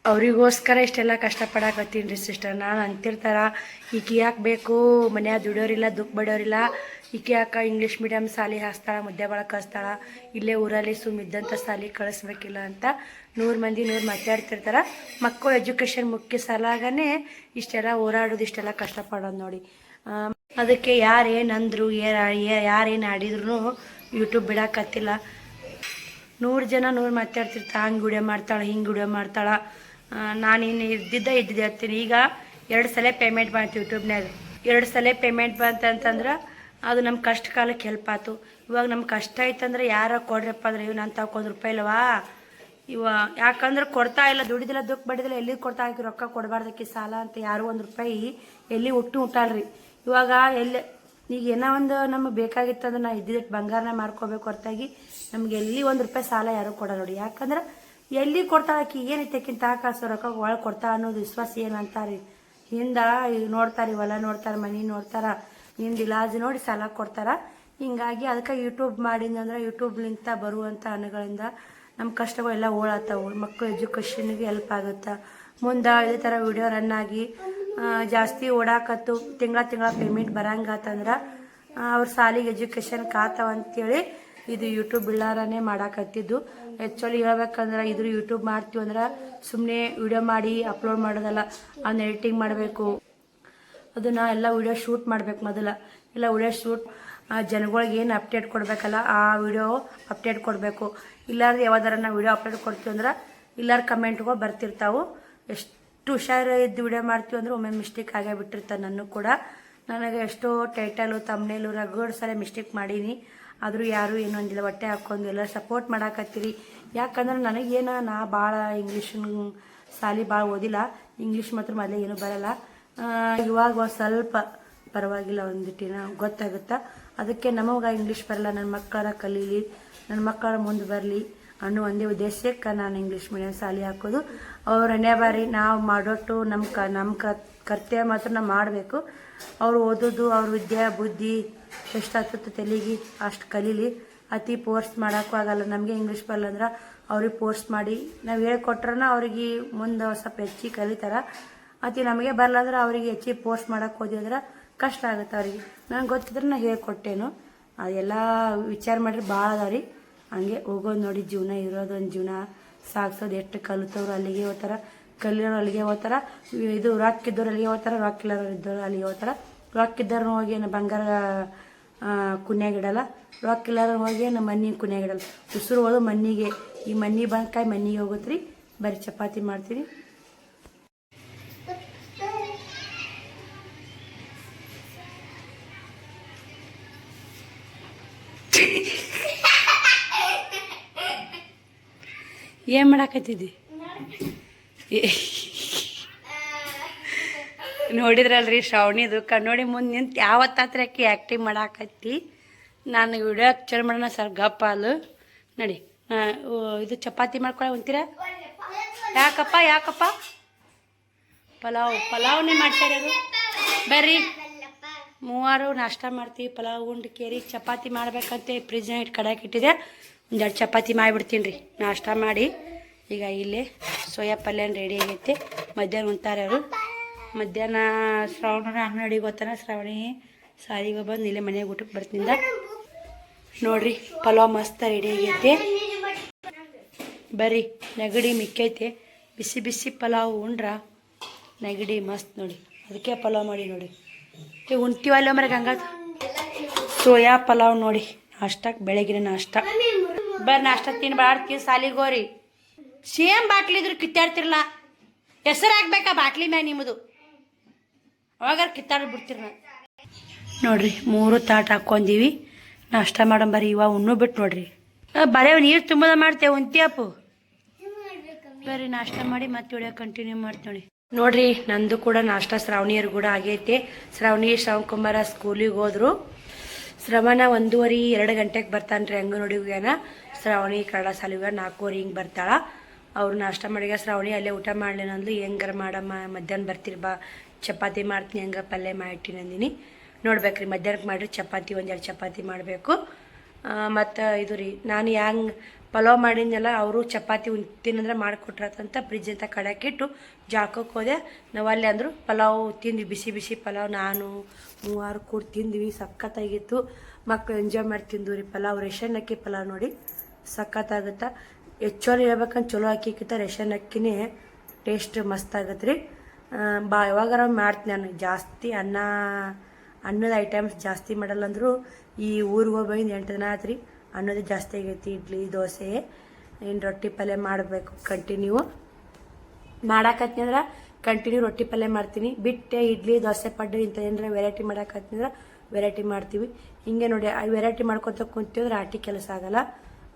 ಅವರಿಗೋಸ್ಕರ ಇಷ್ಟೆಲ್ಲ ಕಷ್ಟಪಡಕತ್ತೀನಿ ರೀ ಸಿಸ್ಟರ್. ನಾನು ಅಂತಿರ್ತಾರ, ಈಕೆ ಯಾಕೆ ಬೇಕು, ಮನ್ಯಾಗ ದುಡಿಯೋರಿಲ್ಲ, ದುಃಖ ಬಡಿಯೋರಿಲ್ಲ, ಈಕೆ ಯಾಕೆ ಇಂಗ್ಲೀಷ್ ಮೀಡಿಯಮ್ ಸಾಲಿ ಹಾಸ್ತಾಳ, ಮುದ್ದೆ ಬಳಕ ಕಳಿಸ್ತಾಳ, ಇಲ್ಲೇ ಊರಲ್ಲಿ ಇದ್ದಂಥ ಸಾಲಿ ಕಳಿಸ್ಬೇಕಿಲ್ಲ ಅಂತ 100 ಮಂದಿ 100 ಮಾತಾಡ್ತಿರ್ತಾರೆ. ಮಕ್ಕಳು ಎಜುಕೇಷನ್ ಮುಖ್ಯ ಸಲಾಗನೇ ಇಷ್ಟೆಲ್ಲ ಓಡಾಡೋದು, ಇಷ್ಟೆಲ್ಲ ಕಷ್ಟಪಡೋದು ನೋಡಿ. ಅದಕ್ಕೆ ಯಾರೇನು ಅಂದರು, ಯಾರೇನು ಆಡಿದ್ರು ಯೂಟ್ಯೂಬ್ ಬಿಡೋಕತ್ತಿಲ್ಲ. 100 ಜನ 100 ಮಾತಾಡ್ತಿರ್ತಾರೆ, ಹಂಗೆ ವಿಡಿಯೋ ಮಾಡ್ತಾಳೆ, ಹಿಂಗೆ ವಿಡಿಯೋ ಮಾಡ್ತಾಳೆ. ನಾನಿನ್ನು ಇದ್ದಿದ್ದೆ ಇರ್ತೀನಿ. ಈಗ 2 ಸಲ ಪೇಮೆಂಟ್ ಬಂತು ಯೂಟ್ಯೂಬ್ನಾಗ. 2 ಸಲ ಪೇಮೆಂಟ್ ಬಂತಂತಂದ್ರೆ ಅದು ನಮ್ಮ ಕಷ್ಟ ಕಾಲಕ್ಕೆ ಹೆಲ್ಪ್ ಆಯ್ತು. ಇವಾಗ ನಮ್ಮ ಕಷ್ಟ ಐತಂದ್ರೆ ಯಾರೋ ಕೊಡ್ರಪ್ಪ ಅಂದ್ರೆ ಇವು ನಾನು ತಗೊಂಡು1 ರೂಪಾಯಿ ಇಲ್ಲವಾ ಯಾಕಂದ್ರೆ ಕೊಡ್ತಾ ಇಲ್ಲ, ದುಡಿದಿಲ್ಲ, ದುಃಖ ಬಡಿದಿಲ್ಲ, ಎಲ್ಲಿ ಕೊಡ್ತಾ ಹಾಕಿ ರೊಕ್ಕ ಕೊಡಬಾರ್ದಕ್ಕೆ ಸಾಲ ಅಂತ ಯಾರು 1 ರೂಪಾಯಿ ಎಲ್ಲಿ ಹುಟ್ಟಲ್ರಿ. ಇವಾಗ ಎಲ್ಲಿ ಈಗ ಏನೋ ಒಂದು ನಮಗೆ ಬೇಕಾಗಿತ್ತಂದ್ರೆ ನಾ ಇದ್ದಿದ್ದು ಬಂಗಾರನ ಮಾರ್ಕೋಬೇಕು ಹೊರತಾಗಿ ನಮ್ಗೆ ಎಲ್ಲಿ 1 ರೂಪಾಯಿ ಸಾಲ ಯಾರು ಕೊಡಲ್ಲ ನೋಡಿ. ಯಾಕಂದ್ರೆ ಎಲ್ಲಿ ಕೊಡ್ತಾಳಕಿ ಏನೈತೆಕಿಂತ ಕಾಸು ರೊಕ್ಕ ಒಳಗೆ ಕೊಡ್ತಾ ಅನ್ನೋದು ವಿಶ್ವಾಸ ಏನು ಅಂತಾರೆ. ಹಿಂದ ನೋಡ್ತಾರೆ, ಹೊಲ ನೋಡ್ತಾರೆ, ಮನೆ ನೋಡ್ತಾರ, ಹಿಂದೆ ಇಲಾಜ್ ನೋಡಿ ಸಾಲ ಕೊಡ್ತಾರ. ಹಿಂಗಾಗಿ ಅದಕ್ಕೆ ಯೂಟ್ಯೂಬ್ ಮಾಡಿದಂದ್ರೆ ಯೂಟ್ಯೂಬ್ಲಿಂದ ಬರುವಂಥ ಹಣಗಳಿಂದ ನಮ್ಮ ಕಷ್ಟಗಳೆಲ್ಲ ಓಡಾತಾವು. ಮಕ್ಕಳು ಎಜುಕೇಷನ್ಗೆ ಹೆಲ್ಪ್ ಆಗುತ್ತೆ. ಮುಂದೆ ಇದೇ ಥರ ವಿಡಿಯೋ ರನ್ ಆಗಿ ಜಾಸ್ತಿ ಓಡಾಕತ್ತು ತಿಂಗಳ ಪೇಮೆಂಟ್ ಬರಂಗತ್ತಂದ್ರೆ ಅವ್ರ ಸಾಲಿಗೆ ಎಜುಕೇಷನ್ ಕಾತಾವಂತೇಳಿ ಇದು ಯೂಟ್ಯೂಬ್ ಬಿಳ್ಳಾರನೇ ಮಾಡಾಕತ್ತಿದ್ದು. ಆ್ಯಕ್ಚುಲಿ ಹೇಳ್ಬೇಕಂದ್ರೆ ಇದ್ರ ಯೂಟ್ಯೂಬ್ ಮಾಡ್ತೀವಿ ಅಂದ್ರೆ ಸುಮ್ಮನೆ ವಿಡಿಯೋ ಮಾಡಿ ಅಪ್ಲೋಡ್ ಮಾಡೋದಲ್ಲ, ಅದನ್ನ ಎಡಿಟಿಂಗ್ ಮಾಡಬೇಕು, ಅದನ್ನು ಎಲ್ಲ ವಿಡಿಯೋ ಶೂಟ್ ಮಾಡ್ಬೇಕು. ಮೊದಲ ಎಲ್ಲ ವಿಡಿಯೋ ಶೂಟ್ ಜನಗಳಿಗೆ ಏನು ಅಪ್ಡೇಟ್ ಕೊಡಬೇಕಲ್ಲ ಆ ವಿಡಿಯೋ ಅಪ್ಡೇಟ್ ಕೊಡಬೇಕು. ಇಲ್ಲಾಂದ್ರೆ ಯಾವ್ದಾರ ನಾವು ವಿಡಿಯೋ ಅಪ್ಡೇಟ್ ಕೊಡ್ತೀವಿ ಅಂದ್ರೆ ಇಲ್ಲಾರ ಕಮೆಂಟ್ಗಳು ಬರ್ತಿರ್ತಾವೆ. ಎಷ್ಟು ಹುಷಾರು ಇದ್ದು ವಿಡಿಯೋ ಮಾಡ್ತೀವಿ ಅಂದ್ರೆ ಒಮ್ಮೆ ಮಿಸ್ಟೇಕ್ ಆಗೇ ಬಿಟ್ಟಿರ್ತಾರೆ. ನನಗೂ ಕೂಡ ನನಗೆ ಎಷ್ಟೋ ಟೈಟಲು ತಮ್ನೇಲು ರಗಡ್ ಸಲ ಮಿಸ್ಟೇಕ್ ಮಾಡೀನಿ. ಆದರೂ ಯಾರೂ ಏನೂ ಅಂದಿಲ್ಲ, ಹೊಟ್ಟೆ ಹಾಕ್ಕೊಂಡು ಎಲ್ಲ ಸಪೋರ್ಟ್ ಮಾಡಾಕತ್ತೀರಿ. ಯಾಕಂದ್ರೆ ನನಗೇನು ನಾ ಭಾಳ ಇಂಗ್ಲೀಷಿನ ಸಾಲಿ ಭಾಳ ಓದಿಲ್ಲ, ಇಂಗ್ಲೀಷ್ ಮಾತ್ರ ಮೊದಲೇ ಏನೂ ಬರಲ್ಲ. ಇವಾಗ ಸ್ವಲ್ಪ ಪರವಾಗಿಲ್ಲ, ಒಂದಿಟ್ಟಿನ ಗೊತ್ತಾಗುತ್ತಾ. ಅದಕ್ಕೆ ನಮಗೆ ಇಂಗ್ಲೀಷ್ ಬರಲ್ಲ, ನನ್ನ ಮಕ್ಕಳ ಕಲೀಲಿ, ನನ್ನ ಮಕ್ಕಳ ಮುಂದೆ ಬರಲಿ ಅನ್ನೋ ಒಂದೇ ಉದ್ದೇಶಕ್ಕೆ ನಾನು ಇಂಗ್ಲೀಷ್ ಮೀಡಿಯಮ್ ಶಾಲೆ ಹಾಕೋದು. ಅವ್ರು ಹಣೆ ಬಾರಿ ನಾವು ಮಾಡೋಟ್ಟು ನಮ್ಮ ಕರ್ತವ್ಯ ಮಾತ್ರ ನಾವು ಮಾಡಬೇಕು. ಅವ್ರು ಓದೋದು ಅವ್ರ ವಿದ್ಯೆ ಬುದ್ಧಿ ಎಷ್ಟಾಗ್ತದೆ ತಲೆಗೆ ಅಷ್ಟು ಕಲೀಲಿ. ಅತಿ ಫೋರ್ಸ್ ಮಾಡೋಕ್ಕೂ ಆಗಲ್ಲ. ನಮಗೆ ಇಂಗ್ಲೀಷ್ ಬರಲ್ಲ ಅಂದ್ರೆ ಅವ್ರಿಗೆ ಫೋರ್ಸ್ ಮಾಡಿ ನಾವು ಹೇಳ್ಕೊಟ್ರನ ಅವ್ರಿಗೆ ಮುಂದೆ ಸ್ವಲ್ಪ ಹೆಚ್ಚಿಗೆ ಕಲಿತಾರೆ. ಅತಿ ನಮಗೆ ಬರಲ್ಲ ಅಂದ್ರೆ ಅವ್ರಿಗೆ ಹೆಚ್ಚಿಗೆ ಫೋರ್ಸ್ ಮಾಡೋಕ್ಕೆ ಹೋದ್ವಿ ಅಂದ್ರೆ ಕಷ್ಟ ಆಗುತ್ತೆ ಅವ್ರಿಗೆ. ನನಗೆ ಗೊತ್ತಿದ್ರೆ ನಾನು ಹೇಳ್ಕೊಟ್ಟೇನು. ಅದೆಲ್ಲ ವಿಚಾರ ಮಾಡಿರಿ ಭಾಳ ಅದಾವ್ರಿ. ಹಂಗೆ ಹೋಗೋದು ನೋಡಿ, ಜೀವನ ಇರೋದೊಂದು ಜೀವನ ಸಾಗಿಸೋದು. ಎಷ್ಟು ಕಲಿತವ್ರು ಅಲ್ಲಿಗೆ ಹೋಗ್ತಾರ, ಕಲಿಯೋರು ಅಲ್ಲಿಗೆ ಹೋಗ್ತಾರ. ಇದು ರೊಕ್ಕ ಇದ್ದವ್ರು ಅಲ್ಲಿಗೆ ಹೋಗ್ತಾರ, ರೊಕ್ಕ ಇಲ್ಲವ್ರು ಇದ್ದವ್ರು ಅಲ್ಲಿಗೆ ಹೋಗ್ತಾರ. ರೊಕ್ಕ ಇದ್ದವ್ರನ್ನ ಹೋಗಿ ಏನು ಬಂಗಾರ ಕುನ್ಯಾಗಿಡಲ್ಲ, ರೊಕ್ಕ ಇಲ್ಲಾರ ಹೋಗಿ ನಮ್ಮ ಮನೆ ಕುನ್ಯಾಗಿಡಲ್ಲ. ಉಸಿರು ಹೋದು ಮಣ್ಣಿಗೆ, ಈ ಮಣ್ಣಿ ಬಂದ್ಕಾಯಿ ಮಣ್ಣಿಗೆ ಹೋಗುತ್ತೆ ರೀ. ಬರೀ ಚಪಾತಿ ಮಾಡ್ತೀರಿ. ಏನು ಮಾಡಾಕತ್ತಿದ್ದಿ? ನೋಡಿದ್ರಲ್ರಿ ಶ್ರಾವಣಿದು ಕಣ್ಣೋಡಿ ಮುಂದೆ ನಿಂತು ಯಾವತ್ತಾತ್ರ ಆಕಿ ಆ್ಯಕ್ಟಿಂಗ್ ಮಾಡಾಕತ್ತಿ. ನಾನು ವಿಡಿಯೋ ಚೇರ್ ಮಾಡೋಣ ಸರ್ ಗಪ್ಪ ಅಲ್ಲು ನೋಡಿ. ಇದು ಚಪಾತಿ ಮಾಡ್ಕೊಳ ಅಂತೀರ? ಯಾಕಪ್ಪ ಪಲಾವ್ನೇ ಮಾಡ್ತಾರದು. ಬರ್ರಿ ಮೂವರು ನಾಷ್ಟ ಮಾಡ್ತೀವಿ. ಪಲಾವ್ ಉಂಡು ಕೇರಿ ಚಪಾತಿ ಮಾಡ್ಬೇಕಂತ ಫ್ರಿಜ್ನ ಇಟ್ಟು ಕಡಾಕ್ ಇಟ್ಟಿದೆ. 1-2 ಚಪಾತಿ ಮಾಡಿಬಿಡ್ತೀನಿ ರೀ ನಾಷ್ಟ ಮಾಡಿ. ಈಗ ಇಲ್ಲೇ ಸೋಯಾ ಪಲ್ಯನ ರೆಡಿ ಆಗೈತೆ. ಮಧ್ಯಾಹ್ನ ಉಣ್ತಾರೆ ಅವರು. ಮಧ್ಯಾಹ್ನ ಶ್ರಾವಣನ ಅಂಗಡಿಗೆ ಹೋಗ್ತಾನೆ. ಶ್ರಾವಣಿ ಸಾರಿಗೆ ಬಂದು ಇಲ್ಲೇ ಮನೆಗೆ ಊಟಕ್ಕೆ ಬರ್ತಿಂದ. ನೋಡ್ರಿ ಪಲಾವ್ ಮಸ್ತ್ ರೆಡಿ ಆಗೈತೆ. ಬರ್ರಿ ನೆಗಡಿ ಮಿಕ್ಕೈತೆ. ಬಿಸಿ ಬಿಸಿ ಪಲಾವ್ ಉಂಡ್ರ ನೆಗಡಿ ಮಸ್ತ್ ನೋಡಿ. ಅದಕ್ಕೆ ಪಲಾವ್ ಮಾಡಿ ನೋಡಿ. ಉಣ್ತೀವಲ್ಲ ಮರೆ ಗಂಗ ಸೋಯಾ ಪಲಾವ್ ನೋಡಿ. ನಾಷ್ಟಕ್ಕೆ ಬೆಳಗಿನ ನಾಷ್ಟ. ಬರ್ರಿ ನಾಷ್ಟ ತಿನ್ಬಾರ್ದು ಸಾಲಿಗೆ ಹೋರಿ. ಸೇಮ್ ಬಾಟ್ಲಿ ಇದ್ರು ಕಿತ್ತಾಡ್ತಿರಲ್ಲ. ಹೆಸರು ಹಾಕ್ಬೇಕಾ ಬಾಟ್ಲಿ ಮ್ಯಾಗ ನಿಮ್ಮದು. ಅವಾಗಾರ ಕಿತ್ತಾಡಿ ಬಿಡ್ತೀರಿ ನಾ. ನೋಡ್ರಿ 3 ತಾಟ್ ಹಾಕ್ಕೊಂಡೀವಿ. ನಾಷ್ಟ ಮಾಡಂಬರಿ. ಇವಾಗ ಉಣ್ಣು ಬಿಟ್ಟು ನೋಡ್ರಿ ಬರೇ ನೀರು ತುಂಬದ ಮಾಡ್ತೇವೆ ಉಂತಿಯಪ್ಪು. ಬರ್ರಿ ನಾಷ್ಟ ಮಾಡಿ ಮತ್ತೆ ವಿಡಿಯೋ ಕಂಟಿನ್ಯೂ ಮಾಡ್ತೇವೆ. ನೋಡ್ರಿ ನಂದು ಕೂಡ ನಾಷ್ಟ ಶ್ರಾವಣಿಯರು ಕೂಡ ಆಗೈತೆ. ಶ್ರಾವಣಕುಮಾರ ಸ್ಕೂಲಿಗೆ ಹೋದ್ರು. ಶ್ರವಣ 1:30 ಗಂಟೆಗೆ ಬರ್ತಾನ್ರಿ ಅಂಗನವಾಡಿ ಹೋಗ್ಯಾನ. ಶ್ರಾವಣಿ ಕನ್ನಡ ಶಾಲೆಗೆ 4:00 ಹಿಂಗೆ ಬರ್ತಾಳ. ಅವ್ರು ನಾಷ್ಟ ಮಾಡಿಗ ಶ್ರಾವಣಿ ಅಲ್ಲೇ ಊಟ ಮಾಡ್ಲೇನಂದ್ಲು. ಹೆಂಗಾರ ಮಾಡಮ್ಮ ಮಧ್ಯಾಹ್ನ ಬರ್ತೀರಿ ಬಾ, ಚಪಾತಿ ಮಾಡ್ತೀನಿ, ಹಂಗೆ ಪಲ್ಯ ಮಾಡಿಟ್ಟಿನಿ ಅಂದಿನಿ. ನೋಡ್ಬೇಕ್ರಿ ಮಧ್ಯಾಹ್ನಕ್ಕೆ ಮಾಡಿರಿ ಚಪಾತಿ 1-2 ಚಪಾತಿ ಮಾಡಬೇಕು. ಮತ್ತು ಇದು ರೀ ನಾನು ಹೆಂಗೆ ಪಲಾವ್ ಮಾಡಿದ್ನೆಲ್ಲ ಅವರು ಚಪಾತಿ ಉಣ್ತೀನಂದ್ರೆ ಮಾಡಿಕೊಟ್ರತಂತ ಫ್ರಿಜ್ ಅಂತ ಕಡಕ್ಕಿಟ್ಟು ಜಾಳ್ಕೋಕೆ ಹೋದೆ. ನಾವು ಅಲ್ಲಿ ಅಂದರು ಪಲಾವ್ ತಿಂದ್ವಿ. ಬಿಸಿ ಬಿಸಿ ಪಲಾವ್ ನಾನು 3-6 ಕೂಡ ತಿಂದ್ವಿ. ಸಖತ್ತಾಗಿತ್ತು. ಮಕ್ಕಳು ಎಂಜಾಯ್ ಮಾಡಿ ತಿಂದು ರೀ ಪಲಾವ್. ರೇಷನ್ ಅಕ್ಕಿ ಪಲಾವ್ ನೋಡಿ ಸಖತ್ತಾಗುತ್ತೆ. ಹೆಚ್ಚೋರು ಹೇಳ್ಬೇಕಂತ ಚಲೋ ಅಕ್ಕಿಕ್ಕಿಂತ ರೇಷನ್ ಅಕ್ಕಿನೇ ಟೇಸ್ಟ್ ಮಸ್ತ್ ಆಗತ್ತೆ ರೀ. ಯಾವಾಗಾರ ಮಾಡ್ತೀನಿ ನಾನು. ಜಾಸ್ತಿ ಅನ್ನದ ಐಟಮ್ಸ್ ಜಾಸ್ತಿ ಮಾಡಲ್ಲ ಅಂದರು. ಈ ಊರಿಗೆ ಹೋಗಿ 8 ದಿನ ಆತ್ರಿ. ಅನ್ನೋದು ಜಾಸ್ತಿ ಆಗೈತಿ. ಇಡ್ಲಿ ದೋಸೆ ಏನು ರೊಟ್ಟಿ ಪಲ್ಯ ಮಾಡಬೇಕು. ಕಂಟಿನ್ಯೂ ಮಾಡಾಕತ್ನಿ ಅಂದ್ರೆ ಕಂಟಿನ್ಯೂ ರೊಟ್ಟಿ ಪಲ್ಯ ಮಾಡ್ತೀನಿ. ಬಿಟ್ಟೆ ಇಡ್ಲಿ ದೋಸೆ ಪಡ್ಡು ಇಂಥ ಏನಾರ ವೆರೈಟಿ ಮಾಡಾಕತ್ನಿ ಅಂದ್ರೆ ವೆರೈಟಿ ಮಾಡ್ತೀವಿ. ಹಿಂಗೆ ನೋಡಿ ವೆರೈಟಿ ಮಾಡ್ಕೊತ ಕುಂತಿದ್ರೆ ಆಟಿ ಕೆಲಸ ಆಗಲ್ಲ.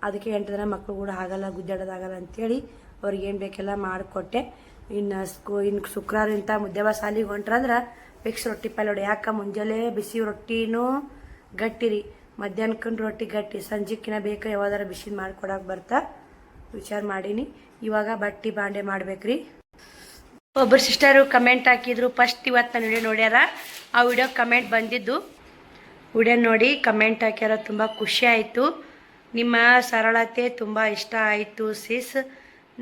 ಅದಕ್ಕೆ 8 ದಿನ ಮಕ್ಕಳು ಕೂಡ ಆಗಲ್ಲ, ಗುದ್ದಾಡೋದಾಗಲ್ಲ ಅಂಥೇಳಿ ಅವ್ರಿಗೆ ಏನು ಬೇಕೆಲ್ಲ ಮಾಡಿಕೊಟ್ಟೆ. ಇನ್ನು ಶುಕ್ರವಾರ ಇಂಥ ಮುದ್ದೆಬಾ ಸಾಲಿಗೆ ಹೊಂಟ್ರಂದ್ರೆ ಫಿಕ್ಸ್ ರೊಟ್ಟಿ ಪಲ್ಯ ನೋಡಿ. ಯಾಕೆ ಮುಂಜಾನೆ ಬಿಸಿ ರೊಟ್ಟಿನೂ ಗಟ್ಟಿ ರೀ, ಮಧ್ಯಾಹ್ನಕ್ಕಂಡು ರೊಟ್ಟಿ ಗಟ್ಟಿ, ಸಂಜೆಕಿನ ಬೇಕಾ ಯಾವ್ದಾರ ಬಿಸಿ ಮಾಡಿಕೊಡಕ್ಕೆ ಬರ್ತಾ ವಿಚಾರ ಮಾಡೀನಿ. ಇವಾಗ ಬಟ್ಟಿ ಬಾಂಡೆ ಮಾಡ್ಬೇಕ್ರಿ. ಒಬ್ಬರು ಸಿಸ್ಟರು ಕಮೆಂಟ್ ಹಾಕಿದ್ರು. ಫಸ್ಟ್ ಇವತ್ತು ನಾನು ವಿಡಿಯೋ ನೋಡ್ಯಾರ. ಆ ವಿಡಿಯೋ ಕಮೆಂಟ್ ಬಂದಿದ್ದು ವಿಡಿಯೋ ನೋಡಿ ಕಮೆಂಟ್ ಹಾಕ್ಯಾರ. ತುಂಬ ಖುಷಿ ಆಯಿತು. ನಿಮ್ಮ ಸರಳತೆ ತುಂಬ ಇಷ್ಟ ಆಯಿತು ಸಿಸ್.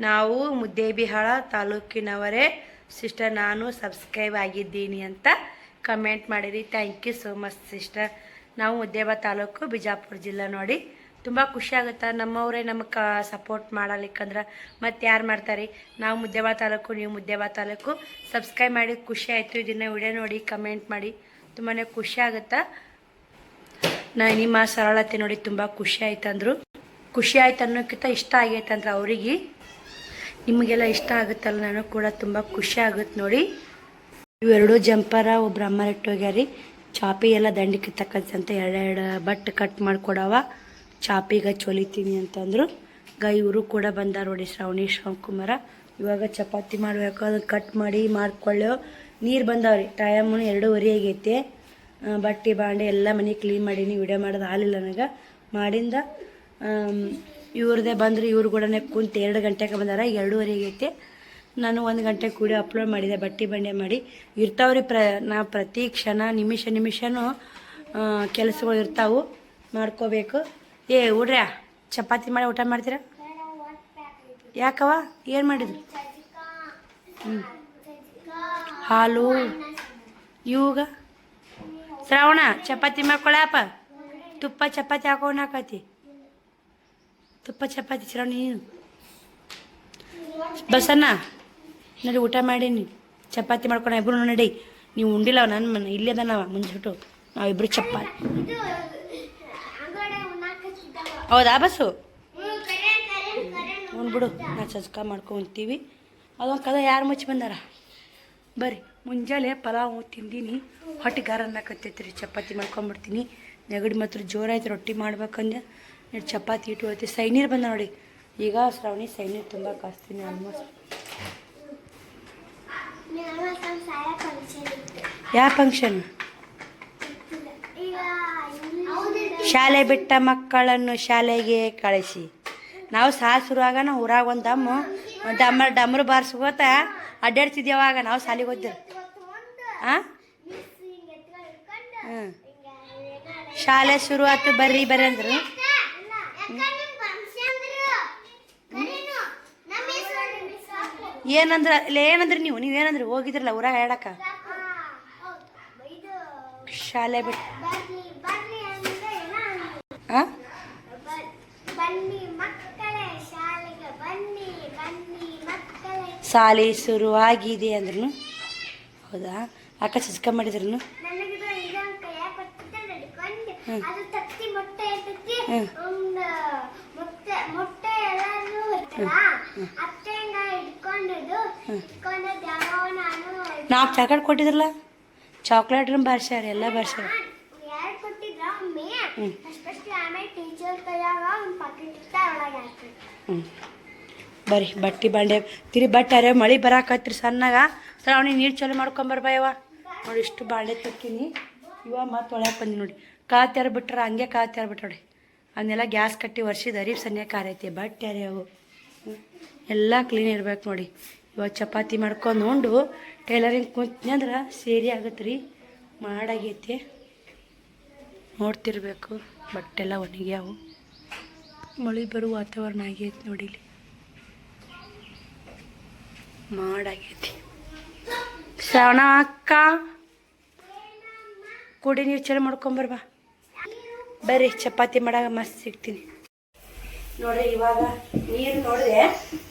ನಾವು ಮುದ್ದೇಬಿಹಾಳ ತಾಲೂಕಿನವರೇ ಸಿಸ್ಟರ್. ನಾನು ಸಬ್ಸ್ಕ್ರೈಬ್ ಆಗಿದ್ದೀನಿ ಅಂತ ಕಮೆಂಟ್ ಮಾಡಿರಿ. Thank you so much sister. ನಾವು ಮುದ್ದೇಬಿಹಾಳ ತಾಲೂಕು ಬಿಜಾಪುರ ಜಿಲ್ಲೆ ನೋಡಿ. ತುಂಬ ಖುಷಿ ಆಗುತ್ತೆ. ನಮ್ಮವರೇ ನಮಗೆ ಸಪೋರ್ಟ್ ಮಾಡಲಿಕ್ಕಂದ್ರೆ ಮತ್ತೆ ಯಾರು ಮಾಡ್ತಾರೆ. ನಾವು ಮುದ್ದೇಬಿಹಾಳ ತಾಲೂಕು, ನೀವು ಮುದ್ದೇಬಿಹಾಳ ತಾಲೂಕು. ಸಬ್ಸ್ಕ್ರೈಬ್ ಮಾಡಿ ಖುಷಿ ಆಯಿತು. ಇದನ್ನು ವಿಡಿಯೋ ನೋಡಿ ಕಮೆಂಟ್ ಮಾಡಿ. ತುಂಬಾ ಖುಷಿ ಆಗುತ್ತೆ. ನಿಮ್ಮ ಸರಳತೆ ನೋಡಿ ತುಂಬ ಖುಷಿ ಆಯ್ತು ಅಂದರು. ಖುಷಿ ಆಯ್ತು ಅನ್ನೋಕ್ಕಿಂತ ಇಷ್ಟ ಆಗೈತೆ ಅಂದ್ರೆ ಅವರಿಗೆ. ನಿಮಗೆಲ್ಲ ಇಷ್ಟ ಆಗುತ್ತಲ್ಲ, ನನಗೆ ಕೂಡ ತುಂಬ ಖುಷಿ ಆಗುತ್ತೆ ನೋಡಿ. ಇವೆರಡು ಜಂಪರ ಒಬ್ರು ಅಮ್ಮ ಇಟ್ಟೋಗ್ಯಾರಿ. ಚಾಪಿ ಎಲ್ಲ ದಂಡಿಗೆ ತಕ್ಕಂತ 2 ಬಟ್ ಕಟ್ ಮಾಡಿಕೊಡವ. ಚಾಪಿಗೆ ಚೊಲಿತೀನಿ ಅಂತಂದರು. ಇವರು ಕೂಡ ಬಂದಾರ ನೋಡಿ ಶ್ರಾವಣಕುಮಾರ. ಇವಾಗ ಚಪಾತಿ ಮಾಡಬೇಕು. ಅದನ್ನು ಕಟ್ ಮಾಡಿ ಮಾಡ್ಕೊಳ್ಳೋ. ನೀರು ಬಂದವ್ರಿ. ಟೈಮು 2:30 ಆಗೈತೆ. ಬಟ್ಟೆ ಬಾಂಡೆ ಎಲ್ಲ ಮನೆ ಕ್ಲೀನ್ ಮಾಡೀನಿ. ವಿಡಿಯೋ ಮಾಡೋದು ಆಗಲಿಲ್ಲ ನನಗೆ. ಮಾಡಿಂದ ಇವ್ರದ್ದೇ ಬಂದರು. ಇವ್ರು ಕೂಡ ಕುಂತು 2 ಗಂಟೆಗೆ ಬಂದಾರ. 2:30 ಆಗೈತೆ. ನಾನು 1 ಗಂಟೆಗೆ ವಿಡಿಯೋ ಅಪ್ಲೋಡ್ ಮಾಡಿದೆ. ಬಟ್ಟೆ ಬಂಡೆ ಮಾಡಿ ಇರ್ತಾವ್ರಿ. ನಾವು ಪ್ರತಿ ಕ್ಷಣ ನಿಮಿಷನೂ ಕೆಲಸಗಳು ಇರ್ತಾವೆ, ಮಾಡ್ಕೋಬೇಕು. ಊಡ್ರ್ಯಾ ಚಪಾತಿ ಮಾಡಿ ಊಟ ಮಾಡ್ತೀರಾ? ಯಾಕವ ಏನು ಮಾಡಿದ್ರು? ಹಾಲು ಇವಾಗ ಶ್ರಾವಣ ಚಪಾತಿ ಮಾಡ್ಕೊಳಪ್ಪ. ತುಪ್ಪ ಚಪಾತಿ ಹಾಕೊಂಡು ಹಾಕತಿ. ತುಪ್ಪ ಚಪಾತಿ ಶ್ರಾವಣ ನೀನು ಬಸಣ್ಣ ನಡಿ ಊಟ ಮಾಡೀನಿ. ಚಪಾತಿ ಮಾಡ್ಕೊಂಡು ಇಬ್ರು ನಡಿ. ನೀವು ಉಂಡಿಲ್ಲ ನನ್ನ ಮನೆ ಇಲ್ಲೇ ನಾವ ಮುಂಜಾಟು ನಾವಿಬ್ರು ಚಪಾತಿ. ಹೌದಾ ಬಸ್ಸು? ಉಣ್ಬಿಡು. ನಾ ಚಸ್ಕ ಮಾಡ್ಕೊಂತೀವಿ. ಅದೊಂದು ಕದ ಯಾರು ಮುಚ್ಚಿ ಬಂದಾರ. ಬರ್ರಿ ಮುಂಜಾನೆ ಪಲಾವ್ ತಿಂದೀನಿ. ಹೊಟ್ಟೆ ಗಾರ ಅನ್ನಕತ್ತೈತ್ರಿ. ಚಪಾತಿ ಮಾಡ್ಕೊಂಬಿಡ್ತೀನಿ. ನೆಗಡಿ ಮಾತ್ರ ಜೋರಾಯ್ತು. ರೊಟ್ಟಿ ಮಾಡ್ಬೇಕಂದೆ ಚಪಾತಿ ಇಟ್ಟು ಹೋಗ್ತಿ. ಸೈನೀರು ಬಂದ ನೋಡಿ. ಈಗ ಶ್ರಾವಣಿ ಸೈನೀರು ತುಂಬ ಕಾಸ್ತೀನಿ ಆಲ್ಮೋಸ್ಟ್. ಯಾವ ಫಂಕ್ಷನ್? ಶಾಲೆ ಬಿಟ್ಟ ಮಕ್ಕಳನ್ನು ಶಾಲೆಗೆ ಕಳಿಸಿ. ನಾವು ಸಾಲು ಶುರುವಾಗ ನಾವು ಊರಾಗ ಒಂದು ಡಮರು ಬಾರಿಸ್ಕೋತ ಅಡ್ಡಾಡ್ತಿದ್ದೇವಾಗ ನಾವು ಶಾಲೆಗೆ ಹೋಗ್ತೀವಿ. ಶಾಲೆ ಶುರು ಆಯ್ತು ಬರ್ರಿ ಅಂದರು. ಏನಂದ್ರಿ ನೀವೇನಂದ್ರಿ ಹೋಗಿದ್ರಲ್ಲ ಊರಾಗ ಹೇಳಕ್ಕ ಶಾಲೆ ಬಿಟ್ಟು ಶಾಲೆ ಶುರುವಾಗಿದೆ ಅಂದ್ರೂ ಹೌದಾ ಅಕ್ಕ ಚಸ್ಕ ಮಾಡಿದ್ರು ನಾವು ಚಾಕ್ಲೇಟ್ ಕೊಟ್ಟಿದ್ರಲ್ಲ ಚಾಕ್ಲೇಟ್ ಬರ್ಸ್ಯಾರ ಎಲ್ಲ ಬರ್ಸ್ಯಾರ ಬರ್ರಿ ಬಟ್ಟೆ ಬಂಡೆ ತಿರಿ ಬಟ್ಟೆ ಅರೆ ಮಳೆ ಬರಾಕತ್ರಿ ಸಣ್ಣಗ ಶ್ರಾವಣಿ ನೀರು ಚಲೋ ಮಾಡ್ಕೊಂಬರ್ಬಯವ ನೋಡಿ ಇಷ್ಟು ಬಾಂಡೆ ತಕ್ಕಿನಿ ಇವಾಗ ಮತ್ತೆ ಒಳಗೆ ಬಂದಿ ನೋಡಿ ಕಾತ್ಯಾರ ಬಿಟ್ರ ಹಂಗೆ ಕಾತ್ಯಾರ ಬಿಟ್ಟ ನೋಡಿ ಅವನ್ನೆಲ್ಲ ಗ್ಯಾಸ್ ಕಟ್ಟಿ ವರ್ಷದ ಅರಿವು ಸನ್ನೆ ಕಾರೈತಿ ಬಟ್ಟೆ ಅರೆ ಅವು ಎಲ್ಲ ಕ್ಲೀನ್ ಇರ್ಬೇಕು ನೋಡಿ ಇವಾಗ ಚಪಾತಿ ಮಾಡ್ಕೊಂಡು ಉಂಡು ಟೈಲರಿಂಗ್ ಕುಂತ್ನಿ ಅಂದ್ರೆ ಸೇರಿ ಆಗತ್ತೆ ರೀ ಮಾಡಾಗೈತಿ ನೋಡ್ತಿರ್ಬೇಕು ಬಟ್ಟೆಲ್ಲ ಒಣಗ್ಯಾವು ಮಳೆ ಬರುವ ವಾತಾವರಣ ಆಗೈತಿ ನೋಡಿ ಇಲ್ಲಿ ಮಾಡಾಗೈತಿ ಶ್ರಾವಣ ಅಕ್ಕ ಕುಡಿ ನೀರು ಚಲೋ ಮಾಡ್ಕೊಂಬರ್ಬಾ ಬರ್ರಿ ಚಪಾತಿ ಮಾಡಾಗ ಮಸ್ತ್ ಸಿಗ್ತೀನಿ ನೋಡ್ರಿ ಇವಾಗ ನೀರು ನೋಡಿದೆ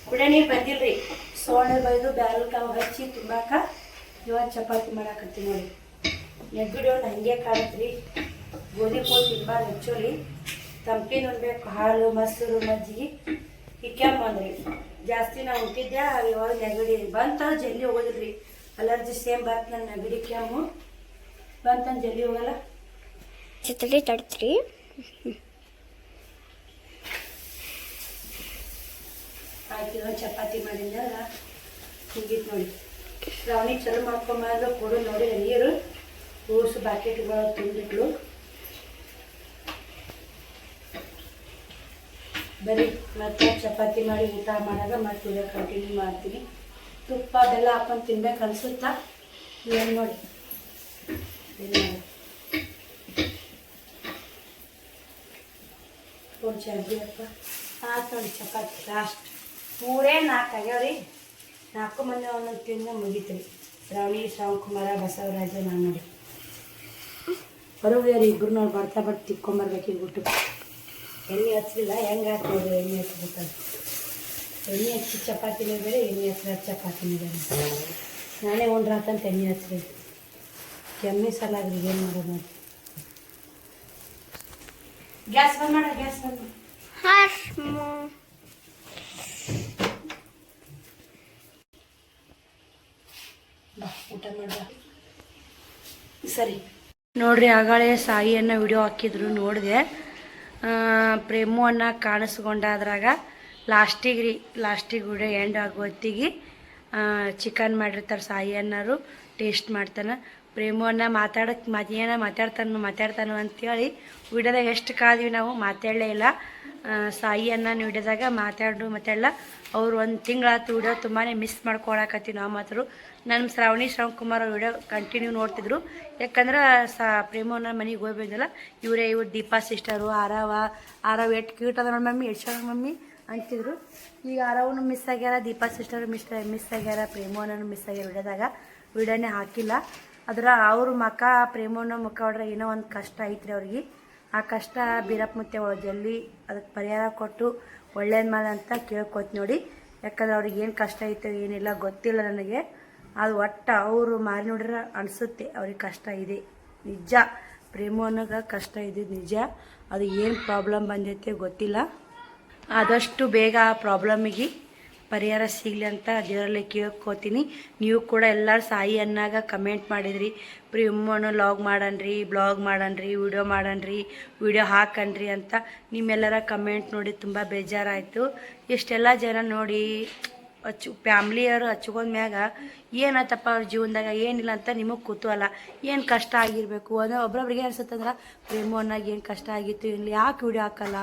ಕುಡಿಯೋ ನೀರು ಬಂದಿಲ್ರಿ ಸೋಣೆ ಬೈದು ಬ್ಯಾರಲ್ ಕಾವು ಹಚ್ಚಿ ತುಂಬಾಕ ಇವಾಗ ಚಪಾತಿ ಮಾಡಾಕತ್ತೀನಿ ನೋಡಿ ನೆಗ್ಗಡಿ ಒಂದು ಹಂಗೆ ಕಾಣತ್ರಿ ಗೋಧಿ ಕೋಲ್ ತಿನ್ಬಾರ್ದು ಹೆಚ್ಚೋಲಿ ತಂಪಿನ ಉಣ್ಬೇಕು ಹಾಲು ಮೊಸರು ಮಜ್ಜಿಗೆ ಹಿಕ್ಕೆಂಬ ಅಂದ್ರಿ ಜಾಸ್ತಿ ನಾವು ಉಂಟಿದ್ದೆ ಇವಾಗ ನೆಗಡಿ ಬಂತ ಜಲ್ದಿ ಹೋಗೋದಿಲ್ರಿ ಅಲರ್ಜಿ ಸೇಮ್ ಬರ್ತದೆ ನನ್ನ ನೆಗಡಿ ಕೆಮ್ಮು ಬಂತಂದು ಜಲ್ದಿ ಹೋಗಲ್ಲ ಚಿತ್ರಡಿ ತಡ್ತ್ರಿ ಆಯ್ತು ಇವಾಗ ಚಪಾತಿ ಮಾಡಿದ್ನಲ್ಲ ಹಿಂಗಿತ್ತು ನೋಡಿ ಶ್ರಾವಣಿ ಚಲೋ ಮಾಡ್ಕೊಂಬಂದ್ರೆ ಕೊಡು ನೋಡಿ ನೀರು ಕೂಸು ಬಾಕೆಟ್ಗಳು ತುಂಬಿಟ್ಲು ಬರೀ ಮತ್ತೆ ಚಪಾತಿ ಮಾಡಿ ಊಟ ಮಾಡಾಗ ಮತ್ತೆ ಇವಾಗ ಕಂಟಿನ್ಯೂ ಮಾಡ್ತೀನಿ ತುಪ್ಪ ಬೆಲ್ಲ ಹಾಕೊಂಡು ತಿನ್ಬೇಕು ಅನ್ಸುತ್ತಾ ಏನು ನೋಡಿ ಒಂದು ಚರ್ಗಿ ಅಪ್ಪ ಆಯ್ತು ನೋಡಿ ಚಪಾತಿ ಲಾಸ್ಟ್ 3-4 ಆಗ್ಯಾವ್ರಿ 4 ಮಂದಿ ಒಂದೊಂದು ತಿಂದು ಮುಗಿತೀವಿ ಶ್ರಾವಣಿ ಶ್ರಾವಣಕುಮಾರ ಬಸವರಾಜ ನಾನು ನೋಡಿ ಬರೋವ್ಯಾರು ಇಬ್ಬರು ನೋಡಿ ಬರ್ತಾ ಬರ್ತಾ ತಿಕ್ಕೊಂಬರ್ಬೇಕು ಬಿಟ್ಟು ಎಣ್ಣೆ ಹಚ್ಚಲಿಲ್ಲ ಹೆಂಗೆ ಹಾಕಿ ನೋಡ್ರಿ ಎಣ್ಣೆ ಹಚ್ಬೇಕಂತ ಎಣ್ಣೆ ಹಚ್ಚಿ ಚಪಾತಿನೇ ಬೇರೆ ಎಣ್ಣೆ ಹಚ್ಚಿದ ಚಪಾತಿನೇ ಬೇರೆ ನಾನೇ ಉಂಡ್ರಾತಂತ ಎಣ್ಣೆ ಹಚ್ಚಿದೆ ಕೆಮ್ಮಿ ಸಲಾಗ್ರಿ ಏನು ಮಾಡೋದು ನೋಡಿ ಗ್ಯಾಸ್ ಬಂದ್ ಮಾಡ ಗ್ಯಾಸ್ ಬಂದ್ ಬಾ ಊಟ ಮಾಡ ಸರಿ ನೋಡ್ರಿ ಆಗಾಳೆ ಸಾಯಿಯನ್ನ ವಿಡಿಯೋ ಹಾಕಿದ್ರು ನೋಡಿದೆ ಪ್ರೇಮು ಅನ್ನ ಕಾಣಿಸ್ಕೊಂಡಾದ್ರಾಗ ಲಾಸ್ಟಿಗೆ ವಿಡಿಯೋ ಎಂಡ್ ಆಗೋ ಹೊತ್ತಿಗೆ ಚಿಕನ್ ಮಾಡಿರ್ತಾರೆ ಸಾಯಿ ಅನ್ನೋರು ಟೇಸ್ಟ್ ಮಾಡ್ತಾನೆ ಪ್ರೇಮು ಅನ್ನ ಮಾತಾಡ್ತಾನು ಅಂತೇಳಿ ವಿಡಿಯೋದಾಗ ಎಷ್ಟು ಕಾದ್ವಿ ನಾವು ಮಾತಾಡಲೇ ಇಲ್ಲ ಸಾಯಿ ಅನ್ನ ವಿಡಿಯೋದಾಗ ಮಾತಾಡಲ್ಲ ಅವ್ರು ಒಂದು ತಿಂಗಳಾಯ್ತು ವಿಡಿಯೋ ತುಂಬಾ ಮಿಸ್ ಮಾಡ್ಕೊಳಕತ್ತೀವಿ ನಾವು ಮಾತ್ರ ನಮ್ಮ ಶ್ರಾವಣಕುಮಾರ್ ವಿಡಿಯೋ ಕಂಟಿನ್ಯೂ ನೋಡ್ತಿದ್ರು ಯಾಕಂದ್ರೆ ಪ್ರೇಮು ಅನ್ನ ಮನೆಗೆ ಹೋಗ್ಬೇಕಲ್ಲ ಇವ್ರು ದೀಪಾ ಸಿಸ್ಟರು ಆರವ ಎಷ್ಟು ಕ್ಯೂಟ್ ಅದ ನೋಡಿ ಮಮ್ಮಿ ಎಷ್ಟು ಮಮ್ಮಿ ಅಂತಿದ್ರು ಈಗ ಆರವನು ಮಿಸ್ ಆಗ್ಯಾರ ದೀಪಾ ಸಿಸ್ಟರು ಮಿಸ್ ಆಗ್ಯಾರ ಪ್ರೇಮು ಅನ್ನನು ಮಿಸ್ ಆಗ್ಯಾರ ವಿಡಿಯೋದಾಗ ವಿಡಿಯೋನೇ ಹಾಕಿಲ್ಲ ಅದ್ರ ಅವ್ರ ಪ್ರೇಮನ ಮುಖ ಹೊಡ್ರೆ ಏನೋ ಒಂದು ಕಷ್ಟ ಐತ್ರಿ ಅವ್ರಿಗೆ ಆ ಕಷ್ಟ ಬೀರಪ್ಪ ಮುತ್ತೆ ಜಲ್ದಿ ಅದಕ್ಕೆ ಪರಿಹಾರ ಕೊಟ್ಟು ಒಳ್ಳೇದು ಮಾಡಿ ಅಂತ ಕೇಳ್ಕೊತ ನೋಡಿ ಯಾಕಂದ್ರೆ ಅವ್ರಿಗೆ ಏನು ಕಷ್ಟ ಐತೆ ಏನಿಲ್ಲ ಗೊತ್ತಿಲ್ಲ ನನಗೆ ಅದು ಒಟ್ಟು ಅವರು ಮಾರಿ ನೋಡ್ರೆ ಅನಿಸುತ್ತೆ ಅವ್ರಿಗೆ ಕಷ್ಟ ಇದೆ ನಿಜ ಪ್ರೇಮು ಅನ್ನೋಗ ಕಷ್ಟ ಇದ್ದಿದ್ದು ನಿಜ ಅದು ಏನು ಪ್ರಾಬ್ಲಮ್ ಬಂದೈತೆ ಗೊತ್ತಿಲ್ಲ ಆದಷ್ಟು ಬೇಗ ಆ ಪ್ರಾಬ್ಲಮಿಗೆ ಪರಿಹಾರ ಸಿಗಲಿ ಅಂತ ದೇವರಲ್ಲಿ ಕೇಳ್ಕೋತೀನಿ ನೀವು ಕೂಡ ಎಲ್ಲರೂ ಸಾಯಿ ಅನ್ನಾಗ ಕಮೆಂಟ್ ಮಾಡಿದ್ರಿ ಪ್ರೇಮನು ಬ್ಲಾಗ್ ಮಾಡಣ್ರಿ ವಿಡಿಯೋ ಹಾಕಣ್ರಿ ಅಂತ ನಿಮ್ಮೆಲ್ಲರ ಕಮೆಂಟ್ ನೋಡಿ ತುಂಬ ಬೇಜಾರಾಯಿತು ಇಷ್ಟೆಲ್ಲ ಜನ ನೋಡಿ ಫ್ಯಾಮ್ಲಿಯವರು ಹಚ್ಕೊಂಡ ಮ್ಯಾಗ ಏನಾಯ್ತಪ್ಪ ಅವ್ರ ಜೀವನದಾಗ ಏನಿಲ್ಲ ಅಂತ ನಿಮಗೆ ಕುತೂಹಲ ಏನು ಕಷ್ಟ ಆಗಿರಬೇಕು ಅಂದರೆ ಒಬ್ಬೊಬ್ರಿಗೆ ಅನ್ಸುತ್ತಂದ್ರೆ ಪ್ರೇಮು ಅನ್ನಾಗ ಏನು ಕಷ್ಟ ಆಗಿತ್ತು ಇಲ್ಲಿ ಯಾಕೆ ವಿಡಿಯೋ ಹಾಕಲ್ಲ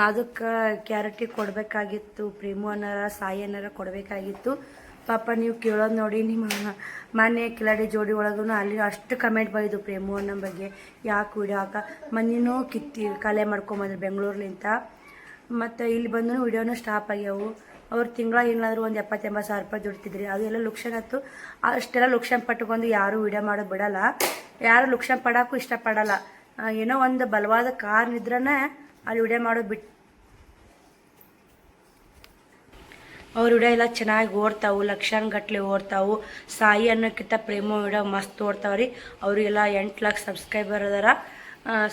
ಅದಕ್ಕೆ ಕ್ಯಾರಿಟಿ ಕೊಡಬೇಕಾಗಿತ್ತು ಪ್ರೇಮು ಅನ್ನಾರ ಸಾಯಿ ಅನ್ನಾರ ಕೊಡಬೇಕಾಗಿತ್ತು ಪಾಪ ನೀವು ಕೇಳೋದು ನೋಡಿ ನಿಮ್ಮ ಮನೆ ಕಿಲಾಡಿ ಜೋಡಿ ಒಳಗೂ ಅಲ್ಲಿ ಅಷ್ಟು ಕಮೆಂಟ್ ಬಂದಿದ್ದು ಪ್ರೇಮು ಅನ್ನೋ ಬಗ್ಗೆ ಯಾಕೆ ವಿಡಿಯೋ ಹಾಕ ಮನೆಯೂ ಕಲೆ ಮಾಡ್ಕೊಂಬಂದ್ರು ಬೆಂಗಳೂರ್ಲಿಂತ ಮತ್ತು ಇಲ್ಲಿ ಬಂದು ವಿಡಿಯೋನೂ ಸ್ಟಾಪ್ ಆಗ್ಯಾವು ಅವ್ರು ತಿಂಗಳ ಏನಾದರೂ ಒಂದು 70-80 ಸಾವಿರ ರೂಪಾಯಿ ದುಡ್ತಿದ್ರಿ. ಅದು ಎಲ್ಲ ಲುಕ್ಷನ್ ಹತ್ತು. ಅಷ್ಟೆಲ್ಲ ಲುಕ್ಷನ್ ಪಟ್ಟುಕೊಂಡು ಯಾರೂ ವಿಡಿಯೋ ಮಾಡೋದು ಬಿಡಲ್ಲ, ಯಾರು ಲುಕ್ಷನ್ ಪಡೋಕ್ಕೂ ಇಷ್ಟಪಡಲ್ಲ. ಏನೋ ಒಂದು ಬಲವಾದ ಕಾರಣ ಇದ್ರೇ ಅಲ್ಲಿ ವಿಡಿಯೋ ಮಾಡೋದು ಬಿಟ್ಟು ಅವ್ರ ವಿಡಿಯೋ ಎಲ್ಲ ಚೆನ್ನಾಗಿ ಓಡ್ತಾವು, ಲಕ್ಷಾನುಗಟ್ಲೆ ಓಡ್ತಾವು. ಸಾಯಿ ಅನ್ನೋಕ್ಕಿಂತ ಪ್ರೇಮ ವಿಡಿಯೋ ಮಸ್ತ್ ಓಡ್ತಾವ್ರಿ. ಅವರಿಗೆಲ್ಲ 8 ಲಕ್ಷ ಸಬ್ಸ್ಕ್ರೈಬರ್ ಅದಾರ.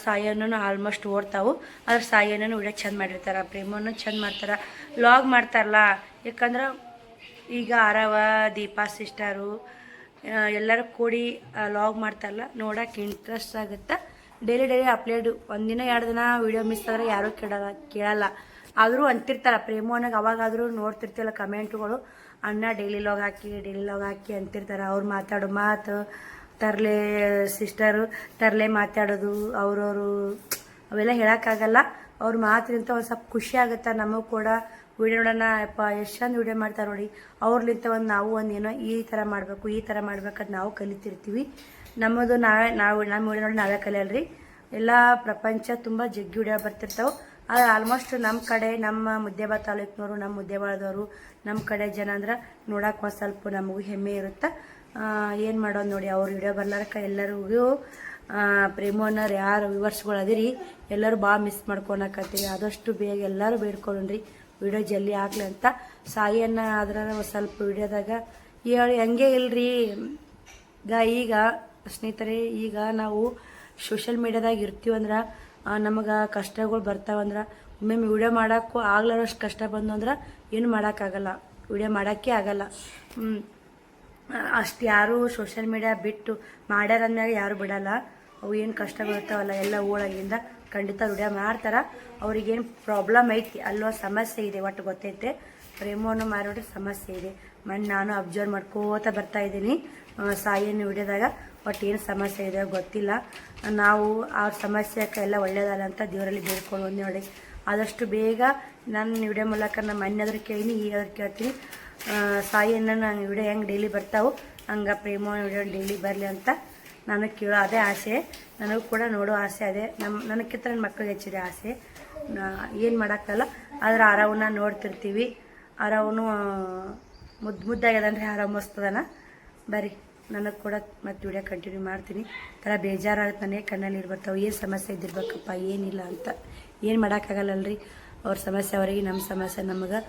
ಸಾಯಿ ಅನ್ನೋನು ಆಲ್ಮೋಸ್ಟ್ ಓಡ್ತಾವು. ಆದ್ರೆ ಸಾಯಿ ಅನ್ನೋನು ವಿಡಿಯೋ ಚಂದ ಮಾಡಿರ್ತಾರೆ, ಪ್ರೇಮವನ್ನು ಚಂದ ಮಾಡ್ತಾರೆ, ವ್ಲಾಗ್ ಮಾಡ್ತಾರಲ್ಲ. ಯಾಕಂದ್ರೆ ಈಗ ಆರವ, ದೀಪಾ ಸಿಸ್ಟರು ಎಲ್ಲರೂ ಕೂಡಿ ವ್ಲಾಗ್ ಮಾಡ್ತಾರಲ್ಲ, ನೋಡೋಕೆ ಇಂಟ್ರೆಸ್ಟ್ ಆಗುತ್ತೆ. ಡೈಲಿ ಅಪ್ಲೋಡ್, ಒಂದಿನ 2 ದಿನ ವಿಡಿಯೋ ಮಿಸ್ ಆದರೆ ಯಾರೂ ಕೇಳಲ್ಲ. ಆದರೂ ಅಂತಿರ್ತಾರೆ ಪ್ರೇಮವನಾಗ. ಅವಾಗಾದರೂ ನೋಡ್ತಿರ್ತಿಲ್ಲ ಕಮೆಂಟ್ಗಳು, ಅಣ್ಣ ಡೈಲಿ ಲಾಗ್ ಹಾಕಿ ಅಂತಿರ್ತಾರೆ. ಅವ್ರು ಮಾತಾಡೋ ಮಾತು ತರಲೆ, ಸಿಸ್ಟರು ತರಲೆ ಮಾತಾಡೋದು ಅವ್ರವರು ಅವೆಲ್ಲ ಹೇಳೋಕ್ಕಾಗಲ್ಲ. ಅವ್ರ ಮಾತಿನಿಂದ ಒಂದು ಸ್ವಲ್ಪ ಖುಷಿ ಆಗುತ್ತೆ ನಮಗೂ ಕೂಡ. ವಿಡಿಯೋ ನೋಡೋಣ ಯಪ್ಪ ಎಷ್ಟು ಚಂದ ವಿಡಿಯೋ ಮಾಡ್ತಾರೆ ನೋಡಿ. ಅವ್ರಲಿಂತ ನಾವು ಏನೋ ಈ ಥರ ಮಾಡ್ಬೇಕಂತ ನಾವು ಕಲಿತಿರ್ತೀವಿ. ನಮ್ಮದು ನಾವು ನಮ್ಮ ವಿಡಿಯೋ ನೋಡಿ ನಾವೇ ಕಲಿಯಲ್ರಿ. ಎಲ್ಲ ಪ್ರಪಂಚ ತುಂಬ ಜಗ್ಗಿ ವಿಡಿಯೋ ಬರ್ತಿರ್ತಾವೆ. ಆದರೆ ಆಲ್ಮೋಸ್ಟ್ ನಮ್ಮ ಕಡೆ, ನಮ್ಮ ಮುದ್ದೇಬಾಳ ತಾಲೂಕಿನವರು, ನಮ್ಮ ಮುದ್ದೇಬಾಳದವರು, ನಮ್ಮ ಕಡೆ ಜನ ಅಂದ್ರೆ ನೋಡೋಕೆ ಒಂದು ಸ್ವಲ್ಪ ನಮಗೂ ಹೆಮ್ಮೆ ಇರುತ್ತೆ. ಏನು ಮಾಡೋದು ನೋಡಿ, ಅವ್ರ ವಿಡಿಯೋ ಬರ್ಲಾರಕ್ಕೆ ಎಲ್ಲರಿಗೂ ಪ್ರೇಮೋನರ್ ಯಾರು ವ್ಯೂವರ್ಸ್ಗಳು ಅದಿರಿ ಎಲ್ಲರೂ ಭಾಳ ಮಿಸ್ ಮಾಡ್ಕೊಳಕತ್ತೀವಿ. ಆದಷ್ಟು ಬೇಗ ಎಲ್ಲರೂ ಬೇಡ್ಕೊಳ್ಳ್ರಿ ವಿಡಿಯೋ ಜಲ್ದಿ ಆಗ್ಲಿ ಅಂತ. ಸಾಯಿಯನ್ನ ಆದ್ರೆ ಸ್ವಲ್ಪ ವಿಡಿಯೋದಾಗ ಹಂಗೆ ಇಲ್ರಿ ಈಗ ಸ್ನೇಹಿತರೆ. ಈಗ ನಾವು ಸೋಷಿಯಲ್ ಮೀಡಿಯಾದಾಗ ಇರ್ತೀವಂದ್ರೆ ನಮಗೆ ಕಷ್ಟಗಳು ಬರ್ತಾವಂದ್ರೆ ಒಮ್ಮೆ ವಿಡಿಯೋ ಮಾಡೋಕ್ಕೂ ಆಗ್ಲಾರಷ್ಟು ಕಷ್ಟ ಬಂದು ಅಂದ್ರೆ ಏನು ಮಾಡೋಕ್ಕಾಗಲ್ಲ, ವಿಡಿಯೋ ಮಾಡೋಕ್ಕೆ ಆಗಲ್ಲ. ಅಷ್ಟು ಯಾರು ಸೋಷಿಯಲ್ ಮೀಡಿಯಾ ಬಿಟ್ಟು ಮಾಡ್ಯಾರಂದಾಗ ಯಾರು ಬಿಡಲ್ಲ. ಅವು ಏನು ಕಷ್ಟಗಳಿರ್ತಾವಲ್ಲ ಎಲ್ಲ ಊಳಾಗಿಂದ ಖಂಡಿತ ವಿಡಿಯೋ ಮಾಡ್ತಾರೆ. ಅವ್ರಿಗೇನು ಪ್ರಾಬ್ಲಮ್ ಐತಿ ಅಲ್ಲೋ ಸಮಸ್ಯೆ ಇದೆ, ಒಟ್ಟು ಗೊತ್ತೈತೆ. ಪ್ರೇಮವನ್ನು ಮಾರೋದ್ರೆ ಸಮಸ್ಯೆ ಇದೆ. ನಾನು ಅಬ್ಸರ್ವ್ ಮಾಡ್ಕೋತ ಬರ್ತಾ ಇದ್ದೀನಿ ಸಾಯಿಯನ್ನು ವಿಡಿಯೋದಾಗ. ಒಟ್ಟು ಏನು ಸಮಸ್ಯೆ ಇದೆ ಗೊತ್ತಿಲ್ಲ. ನಾವು ಅವ್ರ ಸಮಸ್ಯೆಕ್ಕೆ ಎಲ್ಲ ಒಳ್ಳೇದಲ್ಲ ಅಂತ ದೇವರಲ್ಲಿ ಬೇಡ್ಕೊಂಡು ನೋಡಿ. ಆದಷ್ಟು ಬೇಗ ನನ್ನ ವಿಡಿಯೋ ಮೂಲಕ ನಮ್ಮ ಮನೆಯಾದ್ರೂ ಕೇಳೀನಿ, ಈಗಾದ್ರೂ ಕೇಳ್ತೀನಿ. ಸಾಯಿಯನ್ನು ನಾನು ವಿಡಿಯೋ ಹೆಂಗೆ ಡೈಲಿ ಬರ್ತಾವೆ ಹಂಗೆ ಪ್ರೇಮ ವಿಡಿಯೋ ಡೈಲಿ ಬರಲಿ ಅಂತ ನಾನು ಕೇಳೋ ಅದೇ ಆಸೆ. ನನಗೂ ಕೂಡ ನೋಡೋ ಆಸೆ ಅದೇ. ನನಗಿಂತ ನನ್ನ ಮಕ್ಕಳಿಗೆ ಹೆಚ್ಚಿದೆ ಆಸೆ. ಏನು ಮಾಡೋಕ್ಕಲ್ಲ. ಆದ್ರೆ ಆರವನ್ನ ನೋಡ್ತಿರ್ತೀವಿ. ಆರವನು ಮುದ್ದಾಗ್ಯದನ್ರಿ, ಆರಾಮ ಮಸ್ತದನ. ಬರ್ರಿ ನನಗೆ ಕೂಡ ಮತ್ತೆ ವಿಡಿಯೋ ಕಂಟಿನ್ಯೂ ಮಾಡ್ತೀನಿ. ಥರ ಬೇಜಾರಾಗುತ್ತೆ ನನಗೆ, ಕಣ್ಣಲ್ಲಿ ಇರ್ಬರ್ತಾವೆ. ಏನು ಸಮಸ್ಯೆ ಇದ್ದಿರ್ಬೇಕಪ್ಪ ಏನಿಲ್ಲ ಅಂತ. ಏನು ಮಾಡೋಕ್ಕಾಗಲ್ಲಲ್ರಿ. ಅವ್ರ ಸಮಸ್ಯೆ ಅವರಿಗೆ, ನಮ್ಮ ಸಮಸ್ಯೆ ನಮಗೆ.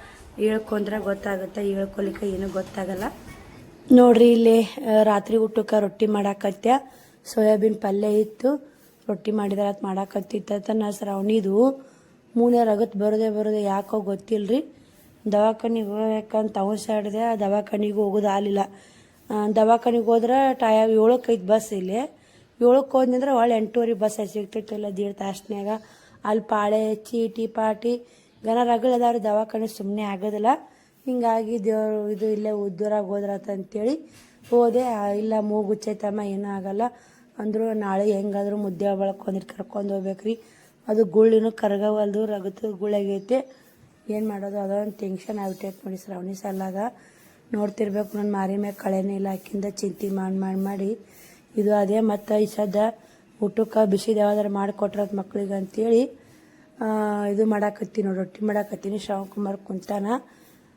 ಹೇಳ್ಕೊಂಡ್ರೆ ಗೊತ್ತಾಗುತ್ತೆ, ಹೇಳ್ಕೊಲಿಕ್ಕೆ ಏನೂ ಗೊತ್ತಾಗಲ್ಲ. ನೋಡ್ರಿ ಇಲ್ಲಿ ರಾತ್ರಿ ಊಟಕ್ಕೆ ರೊಟ್ಟಿ ಮಾಡಾಕತ್ಯ. ಸೋಯಾಬೀನ್ ಪಲ್ಯ ಇತ್ತು, ರೊಟ್ಟಿ ಮಾಡಿದ್ರೆ ಅದು ಮಾಡಾಕತ್ತಿತ್ತ. ನಾ ಶ್ರಾವಣಿದು ಮೂನೇ ರಗತ್ ಬರೋದೇ ಯಾಕೋ ಗೊತ್ತಿಲ್ಲರಿ. ದವಾಖಾನಿಗೆ ಹೋಗ್ಬೇಕಂತ ಅವಶ್ಯ ಆ ದವಾಖಾನಿಗೆ ಹೋಗೋದು ಆಗಲಿಲ್ಲ. ದವಾಖಾನಿಗೆ ಹೋದ್ರೆ 7:05 ಬಸ್ ಇಲ್ಲಿ. 7ಕ್ಕೆ ಹೋದ್ನಂದ್ರೆ ಒಳ್ಳೆ 8:30 ಬಸ್ ಸಿಗ್ತಿರ್ತಿಲ್ಲ 1.5 ತಾಸ್ನ್ಯಾಗ. ಅಲ್ಲಿ ಪಾಳೆ ಚೀಟಿ ಪಾಟಿ ಗನ ರಗಳೆ ಅದಾವ್ರಿ. ದವಾಖಾನೆ ಸುಮ್ಮನೆ ಆಗೋದಿಲ್ಲ. ಹಿಂಗಾಗಿ ದೇವರು ಇದು ಇಲ್ಲೇ ಉದ್ದೂರಾಗ ಹೋದ್ರತ ಅಂತೇಳಿ ಹೋದೆ. ಇಲ್ಲ ಮೂಗುಚ್ಚೈತಮ್ಮ ಏನೂ ಆಗಲ್ಲ ಅಂದರು. ನಾಳೆ ಹೆಂಗಾದ್ರು ಮುದ್ದೆ ಬಳಕೊಂಡಿಟ್ಟು ಕರ್ಕೊಂಡು ಹೋಗ್ಬೇಕ್ರಿ. ಅದು ಗುಳ್ಳಿನೂ ಕರ್ಗವಲ್ದು, ರಗತು ಗುಳ್ಳಾಗೈತೆ. ಏನು ಮಾಡೋದು, ಅದೊಂದು ಟೆನ್ಷನ್ ಆಗ್ಬಿಟ್ಟೈತೆ ನೋಡಿ ಶ್ರಾವಣಿ ಸಾಲಾಗ. ನೋಡ್ತಿರ್ಬೇಕು ನನ್ನ ಮಾರಿ ಮ್ಯಾಗ ಕಳೆನೇ ಇಲ್ಲ ಹಾಕಿಂದ ಚಿಂತೆ ಮಾಡಿ ಇದು ಅದೇ. ಮತ್ತು ಈ ಸದ್ದ ಊಟಕ್ಕೆ ಬಿಸಿದು ಯಾವ್ದಾರು ಮಾಡಿಕೊಟ್ರತ್ ಮಕ್ಳಿಗೆ ಅಂತೇಳಿ ಇದು ಮಾಡಾಕತ್ತೀನಿ ನೋಡಿ, ರೊಟ್ಟಿ ಮಾಡಾಕತ್ತೀನಿ. ಶ್ರಾವಣಕುಮಾರ್ ಕುಂತಾನ.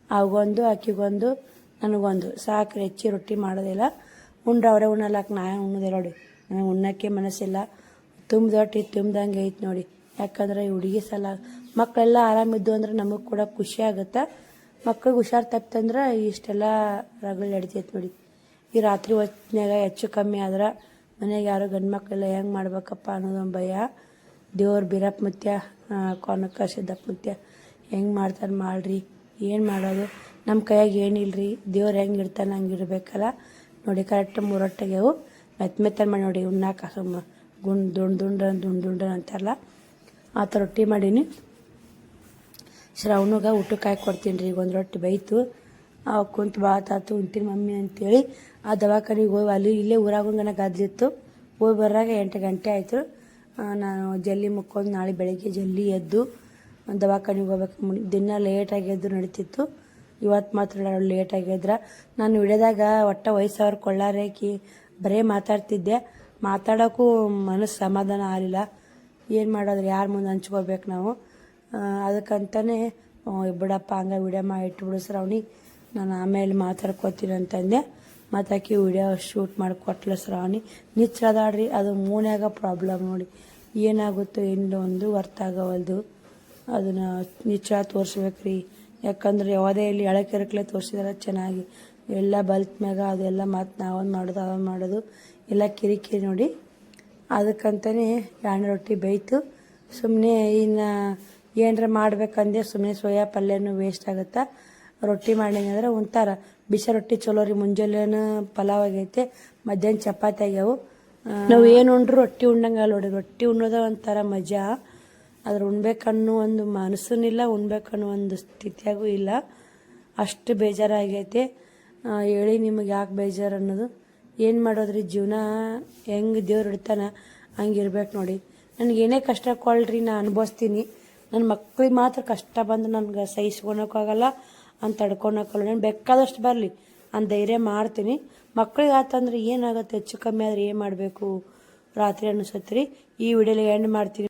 ಆಗೊಂದು ಆಕಿಗೊಂದು ನನಗೊಂದು ಸಾಕ್ರಿ, ಹೆಚ್ಚಿ ರೊಟ್ಟಿ ಮಾಡೋದಿಲ್ಲ. ಉಂಡ್ರೆ ಅವರೇ ಉಣ್ಣಲಾಕ, ನಾ ಉಣ್ಣೋದಿಲ್ಲ ನೋಡಿ. ನನಗೆ ಉಣ್ಣೋಕ್ಕೆ ಮನಸ್ಸಿಲ್ಲ. ತುಂಬ್ದೊಟ್ಟಿ ತುಂಬ್ದಂಗೆ ಐತೆ ನೋಡಿ. ಯಾಕಂದ್ರೆ ಈ ಹುಡುಗಿ ಸಲ ಮಕ್ಕಳೆಲ್ಲ ಆರಾಮಿದ್ದು ಅಂದ್ರೆ ನಮಗೆ ಕೂಡ ಖುಷಿ ಆಗುತ್ತೆ. ಮಕ್ಳಿಗೆ ಹುಷಾರು ತಪ್ಪಂದ್ರೆ ಇಷ್ಟೆಲ್ಲ ರಗಳೆ ನಡಿತೈತೆ ನೋಡಿ. ಈ ರಾತ್ರಿ ಹೊತ್ತಿನಾಗ ಹೆಚ್ಚು ಕಮ್ಮಿ ಆದ್ರೆ ಮನೆಗೆ ಯಾರು ಗಂಡು ಮಕ್ಕಳೆಲ್ಲ ಹೆಂಗೆ ಮಾಡ್ಬೇಕಪ್ಪ ಅನ್ನೋದೊಂದು ಭಯ. ದೇವ್ರ ಬೀರಪ್ಪ ಮುತ್ಯ, ಕೊನಕ ಸಿದ್ದಪ್ಪ ಮುತ್ಯ ಹೆಂಗೆ ಮಾಡ್ತಾರೆ ಮಾಡ್ರಿ. ಏನು ಮಾಡೋದು, ನಮ್ಮ ಕೈಯಾಗ ಏನಿಲ್ಲರಿ. ದೇವ್ರು ಹೆಂಗೆ ಇರ್ತಾನೆ ಹಂಗೆ ಇರಬೇಕಲ್ಲ ನೋಡಿ. ಕರೆಕ್ಟ್ 3 ಹೊಟ್ಟೆಗೆವು ಮೆತ್ತನ ಮಾಡಿ ನೋಡಿ. ಉಣ್ಣಾಕ ಸುಮ್ಮ ದುಂಡ ಅಂತಾರಲ್ಲ ಆ ಥರ ರೊಟ್ಟಿ ಮಾಡೀನಿ. ಶ್ರಾವಣಿಗೆ ಊಟಕ್ಕೆ ಹಾಕಿ ಕೊಡ್ತೀನಿ ರೀ. ಈಗ ಒಂದು ರೊಟ್ಟಿ ಬೈತು ಕುಂತು ಬಾತಾತು ಉಂತೀನಿ ಮಮ್ಮಿ ಅಂತೇಳಿ ಆ ದವಾಖಾನಿಗೆ ಹೋಗಿ ಅಲ್ಲಿ ಇಲ್ಲೇ ಊರಾಗಂಗನ ಗದ್ಲಿತ್ತು. ಹೋಗಿ ಬರಾಗ 8 ಗಂಟೆ ಆಯಿತು. ನಾನು ಜಲ್ದಿ ಮುಕ್ಕೊಂಡು ನಾಳೆ ಬೆಳಗ್ಗೆ ಜಲ್ದಿ ಎದ್ದು ದವಾಖಾನಿಗೆ ಹೋಗ್ಬೇಕು. ದಿನ ಲೇಟಾಗಿ ಎದ್ದು ನಡೀತಿತ್ತು. ಇವತ್ತು ಮಾತ್ರ ಲೇಟಾಗಿ ಎದ್ರೆ. ನಾನು ವಿಡಿಯೋದಾಗ ಒಟ್ಟು ವಯಸ್ಸವ್ರು ಕೊಳ್ಳಾರೇಕಿ ಬರೀ ಮಾತಾಡ್ತಿದ್ದೆ. ಮಾತಾಡೋಕ್ಕೂ ಮನಸ್ಸು ಸಮಾಧಾನ ಆಗಲಿಲ್ಲ. ಏನು ಮಾಡೋದ್ರೆ, ಯಾರ ಮುಂದೆ ಹಂಚ್ಕೋಬೇಕು ನಾವು. ಅದಕ್ಕಂತಲೇ ಬಿಡಪ್ಪ ಹಂಗೆ ವಿಡಿಯೋ ಮಾಡಿ ಇಟ್ಬಿಡು ಶ್ರಾವಣಿ, ನಾನು ಆಮೇಲೆ ಮಾತಾಡ್ಕೋತೀನಿ ಅಂತಂದೆ. ಮತ್ತು ಆಕಿ ವಿಡಿಯೋ ಶೂಟ್ ಮಾಡಿಕೊಟ್ಲ ಶ್ರಾವಣಿ. ನಿಚ್ಚದಾಡ್ರಿ, ಅದು ಮೂನ್ಯಾಗ ಪ್ರಾಬ್ಲಮ್ ನೋಡಿ, ಏನಾಗುತ್ತೋ ಏನು ಒಂದು ಅರ್ಥ ಆಗವಲ್ದು. ಅದನ್ನು ನಿಚ್ಚ ತೋರಿಸ್ಬೇಕ್ರಿ, ಯಾಕಂದ್ರೆ ಯಾವುದೇ ಇಲ್ಲಿ ಎಳಕಿರಕ್ಲೆ ತೋರಿಸಿದ್ರೆ ಚೆನ್ನಾಗಿ, ಎಲ್ಲ ಬಲ್ತ್ ಮ್ಯಾಗ ಅದೆಲ್ಲ ಮತ್ತು ನಾವೊಂದು ಮಾಡೋದು ಅವನು ಮಾಡೋದು ಎಲ್ಲ ಕಿರಿಕಿರಿ ನೋಡಿ. ಅದಕ್ಕಂತಲೇ ಎಣ್ಣೆ ರೊಟ್ಟಿ ಬೇಯ್ತು. ಸುಮ್ಮನೆ ಇನ್ನು ಏನರ ಮಾಡ್ಬೇಕಂದೆ, ಸುಮ್ಮನೆ ಸೋಯಾ ಪಲ್ಯನೂ ವೇಸ್ಟ್ ಆಗುತ್ತಾ. ರೊಟ್ಟಿ ಮಾಡಿದ್ರೆ ಒಂಥರ ಬಿಸಿ ರೊಟ್ಟಿ ಚಲೋ ರೀ. ಮುಂಜಾನೆನ ಪಲಾವ್ ಆಗೈತೆ, ಮಧ್ಯಾಹ್ನ ಚಪಾತಿ ಆಗ್ಯಾವು. ನಾವು ಏನು ಉಂಡ್ರು ರೊಟ್ಟಿ ಉಣ್ಣಂಗೆ ನೋಡಿ, ರೊಟ್ಟಿ ಉಣ್ಣೋದ ಒಂಥರ ಮಜಾ. ಅದ್ರ ಉಣ್ಬೇಕನ್ನೋ ಒಂದು ಮನಸ್ಸನ್ನಿಲ್ಲ, ಉಣ್ಬೇಕನ್ನೋ ಒಂದು ಸ್ಥಿತಿಯಾಗೂ ಇಲ್ಲ, ಅಷ್ಟು ಬೇಜಾರಾಗೈತೆ. ಹೇಳಿ ನಿಮಗೆ ಯಾಕೆ ಬೇಜಾರು ಅನ್ನೋದು. ಏನು ಮಾಡೋದ್ರಿ, ಜೀವನ ಹೆಂಗೆ ದೇವ್ರು ಇಡ್ತಾನೆ ಹಂಗೆ ಇರ್ಬೇಕು ನೋಡಿ. ನನಗೇನೇ ಕಷ್ಟ ಕೊಳ್ರಿ ನಾ ಅನುಭವಿಸ್ತೀನಿ. ನನ್ನ ಮಕ್ಳಿಗೆ ಮಾತ್ರ ಕಷ್ಟ ಬಂದು ನನಗೆ ಸಹಿಸ್ಕೊಳಕ್ಕಾಗಲ್ಲ, ಅಂತ ತಡ್ಕೊಳಕ್ಕಲ್ಲ. ನಾನು ಬೇಕಾದಷ್ಟು ಬರಲಿ ಅಂತ ಧೈರ್ಯ ಮಾಡ್ತೀನಿ. ಮಕ್ಳಿಗೆ ಆತಂದ್ರೆ ಏನಾಗುತ್ತೆ, ಹೆಚ್ಚು ಕಮ್ಮಿ ಆದರೆ ಏನು ಮಾಡಬೇಕು ರಾತ್ರಿ ಅನಿಸತ್ರಿ. ಈ ವಿಡಿಯೋಲಿ ಎಂಡ್ ಮಾಡ್ತೀನಿ.